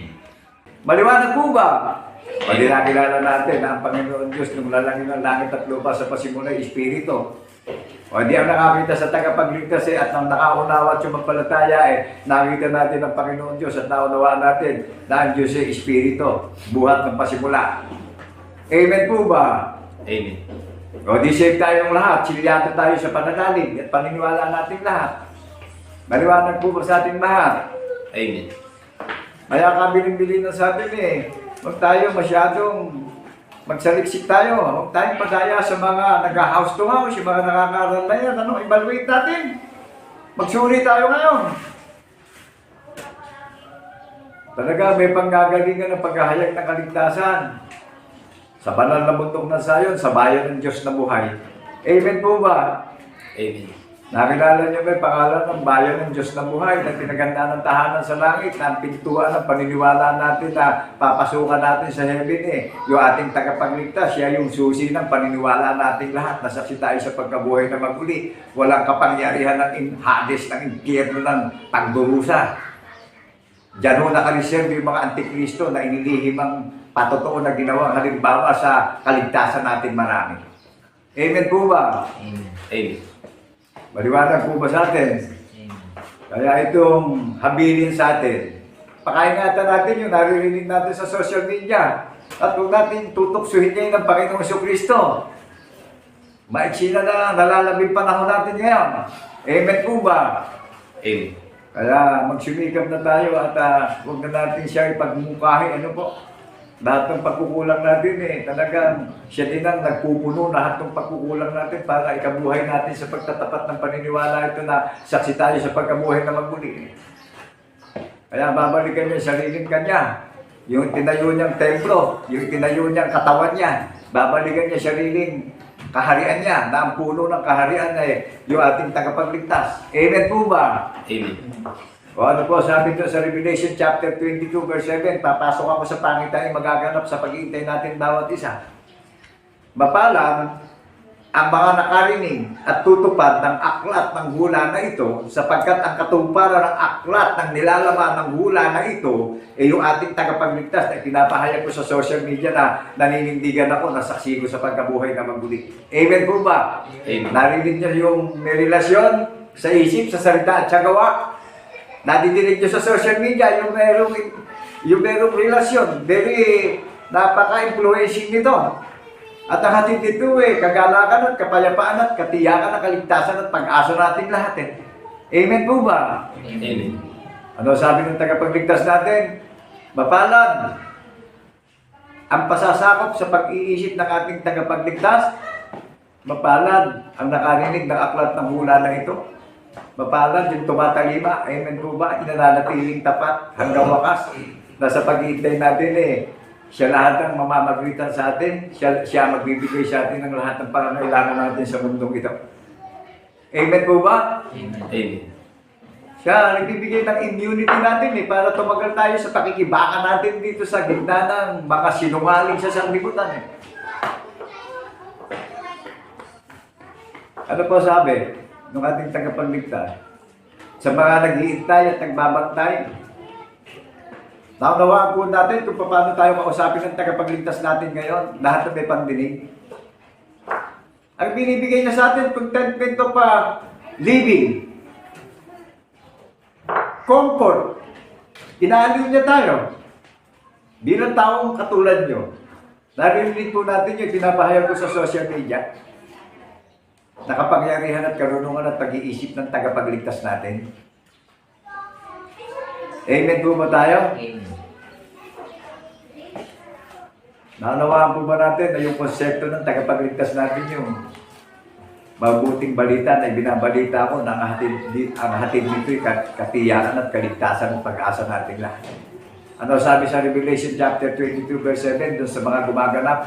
Maliwanag po ba? Pwede nakilala natin na ang Panginoon Diyos nung lalangin ng langit at lupa sa pasimulay Espiritu. O di ang nakakita sa tagapagligtas at nang nakaunawa at sumampalataya nakita natin ang Panginoon Diyos at naunawaan natin na ang Diyos ay Espiritu, buhat ng pasimula. Amen po ba? Amen. O di save tayong lahat, silyato tayo sa pananalig at paniniwala natin lahat. Maliwanag po ba sa ating lahat? Amen. Kaya kabiling-bilin na sabi huwag tayo masyadong magsaliksik tayo. Huwag tayong padaya sa mga nag-house to house, yung mga nakakaral na yan. Evaluate natin. Magsuri tayo ngayon. Talaga may panggagalingan ng paghahayag ng kaligtasan. Sa banal na bundok ng Sayon, sa bayan ng Diyos na buhay. Amen po ba? Amen. Nakilala niyo ba yung pangalan ng bayan ng Diyos na buhay na pinaganda ng tahanan sa langit, na ang pintuan ng paniniwala natin na papasukan natin sa heaven yung ating tagapagligtas, siya yung susi ng paniniwala nating lahat. Nasaksi tayo sa pagkabuhay na maguli. Walang kapangyarihan ng Hades, ng impyerno, ng pagdurusa. Diyan ho nakaliserve yung mga antikristo na inilihim ang patotoo na ginawang halimbawa sa kaligtasan natin marami. Amen po ba? Amen. Amen. Maliwanag po ba sa atin? Amen. Kaya itong habilin sa atin, pakaingatan natin yung naririnig natin sa social media. At huwag natin tutuksuhin niya ng Panginoong Jesucristo. Maiksi na nalalabing panahon natin ngayon. Amen po ba? Amen. Kaya magsumikap na tayo at huwag na natin siya ipagmungkahi. Ano po? Lahat ng pagkukulang natin talagang siya din ang nagpupuno lahat ng pagkukulang natin para ikabuhay natin sa pagtatapat ng paniniwala ito na saksi tayo sa pagkabuhay na magmuli. Kaya babalikan niya sariling kanya. Yung tinayo niyang templo, yung tinayo niyang katawan niya, babalikan niya sariling kaharian niya, na ang puno ng kaharian yung ating tagapagligtas. Amen po ba? Amen. O ano po sabi doon sa Revelation chapter 22 verse 7, papasok ako sa pangitain magaganap sa pag-iintay natin bawat isa. Mapalang ang mga nakarinig at tutupad ng aklat ng hula na ito, sapagkat ang katumparan ng aklat ng nilalaman ng hula na ito yung ating tagapagligtas na pinapahayag ko sa social media na naninindigan ako, nasaksi ko sa pagkabuhay na maguli. Amen po ba? Amen. Narinig niya yung may relasyon sa isip, sa salita at sa gawa. Nadidinig nyo sa social media yung merong relasyon. Very napaka-influencing nito. At ang hatid nito kagalakan at kapayapaan at katiyakan at kaligtasan at pag-asa natin lahat Amen po ba? Amen. Ano sabi ng tagapagligtas natin? Mapalad ang pasasakop sa pag-iisip ng ating tagapagligtas. Mapalad ang nakarinig ng aklat ng hula na ito. Mapalad yung tumatalima, amen po ba? Inananatiling tapat hanggang wakas. Nasa pag-iintay natin siya lahat ang mamamagitan sa atin, siya magbibigay sa atin ng lahat ng pangangailangan natin sa mundong ito. Amen po ba? Amen. Amen. Siya nagbibigay ng immunity natin para tumagal tayo sa pakikibaka natin dito sa gitna ng mga sinungaling sa sanglibutan Ano po sabi ng ating tagapagligtas? Sa mga nag-iintay at nagbabantay, naunawaan po natin kung paano tayo kausapin ng tagapagligtas natin ngayon, lahat na may pandinig. Ang binibigay niya sa atin, contentment of living, comfort, inaaliw niya tayo. Bilang taong katulad nyo, narinig po natin yung pinapahayag ko sa social media, nakapangyarihan at karunungan at pag-iisip ng tagapagligtas natin. Amen po ba tayo? Amen. Naunawaan po ba natin na yung konsepto ng tagapagligtas natin yung mabuting balita na ibinabalita ko na ang hatid nito'y katiyakan at kaligtasan at pag-asa natin lahat. Ano sabi sa Revelation chapter 22 verse 7 doon sa mga gumaganap,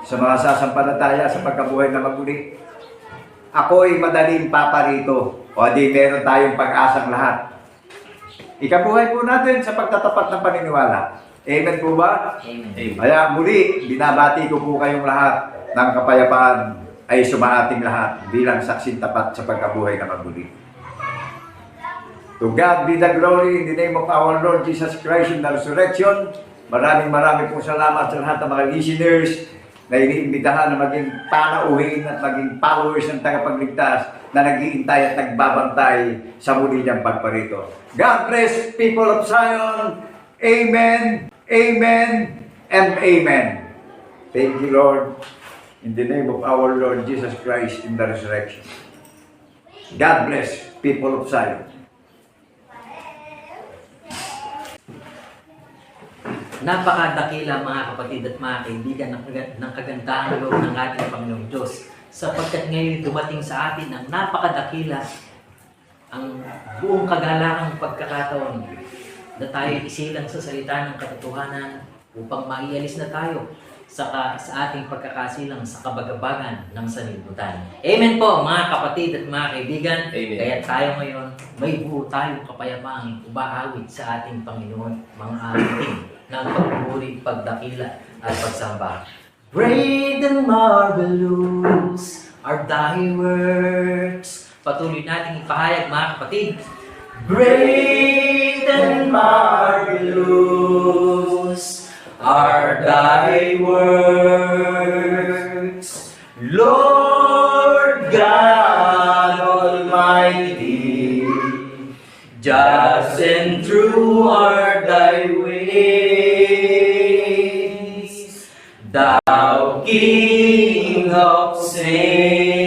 sa mga sasampalataya sa pagkabuhay na maguli? Ako'y madaling paparito. O di meron tayong pag-asang lahat. Ikabuhay po natin sa pagtatapat ng paniniwala. Amen po ba? Amen. Amen. Kaya muli, binabati ko po kayong lahat ng kapayapaan ay sumaating lahat bilang saksing tapat sa pagkabuhay na maguli. To God be the glory in the name of our Lord Jesus Christ in the resurrection. Maraming pong salamat sa lahat ng mga listeners na iniimbitahan na maging panauhin at maging followers ng tagapagligtas na nag-iintay at nagbabantay sa muli niyang pagparito. God bless people of Zion. Amen, amen, and amen. Thank you, Lord, in the name of our Lord Jesus Christ in the resurrection. God bless people of Zion. Napakadakila mga kapatid at mga kaibigan ng kagandahan loob ng ating Panginoong Diyos, sapagkat ngayon dumating sa atin ang napakadakila, ang buong kagalakang pagkakataon na tayo isilang sa salita ng katotohanan upang maialis na tayo sa ating pagkakasilang sa kabagabagan ng sanlibutan. Amen po mga kapatid at mga kaibigan. Amen. Kaya tayo ngayon, may buo tayong kapayapaang umaawit sa ating Panginoon, mga awitin ng pagpupuri, pagdakila at pagsamba. Great and marvelous are thy works. Patuloy nating ipahayag mga kapatid. Great and marvelous are thy works, Lord God Almighty. Just and true are thy ways, thou King of saints,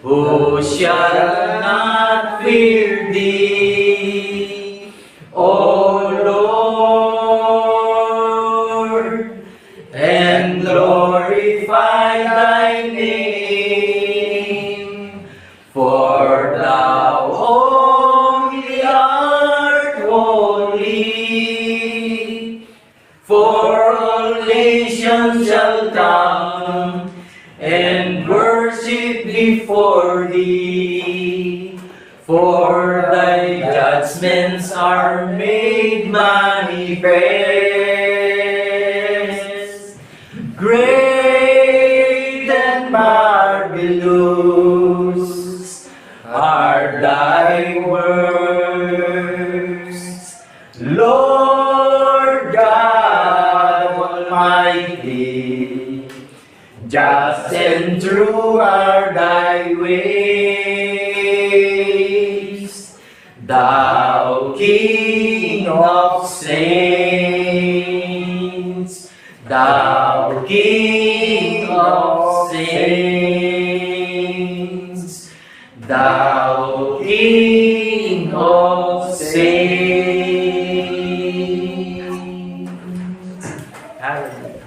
who shall not fear thee, O Lord, and glorify thy name, for thou only art holy, for all nations shall come and worship before thee, for thy judgments are made manifest. Great and marvelous are thy works, Lord God Almighty. Just and true are thy ways, thou King of saints, thou King of saints, thou King of saints. Hallelujah.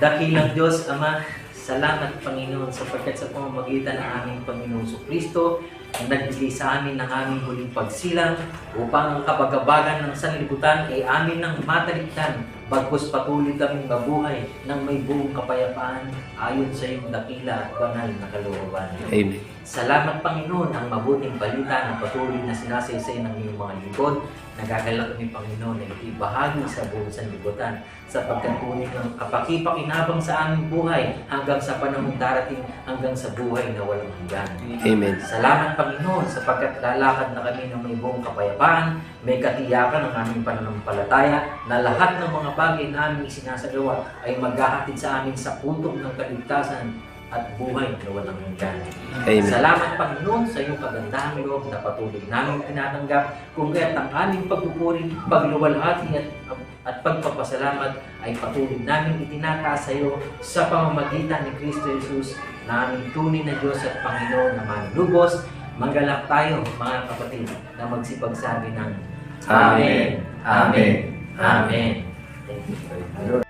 Dakilang Diyos, Ama, salamat Panginoon sapagkat sa pamamagitan ng aming Panginoon Kristo ang nagbigay sa amin ng aming huling pagsilang upang ang kabagabagan ng sanlibutan ay amin ng matalikdan bagkus patuloy kaming mabuhay ng may buong kapayapaan ayon sa iyong dakila at banal na kalooban. Amen. Salamat Panginoon ang mabuting balita na patuloy na sinasaysay ng iyong mga lingkod. Nagagalak kami Panginoon na ibahagi sa buong sanlibutan sapagkat tunay ng kapakipakinabang sa aming buhay hanggang sa panahon darating hanggang sa buhay na walang hanggan. Amen. Salamat Panginoon sapagkat lalakad na kami ng may buong kapayapaan, may katiyakan ng aming pananampalataya na lahat ng mga bagay na aming isinasagawa ay maghahatid sa amin sa puntong ng kaligtasan at buhay na walang hanggan. Amen. Salamat Panginoon sa iyong kagandahang loob na patuloy namin tinatanggap kung kaya't ang aming pagpupuri, pagluwalhati at pagpapasalamat ay patuloy namin itinataas sa iyo sa pamamagitan ni Kristo Jesus na aming tunay na Diyos at Panginoon na manlubos. Manggalak tayo mga kapatid na magsipagsabi ng Amen, Amen, Amen. Thank you.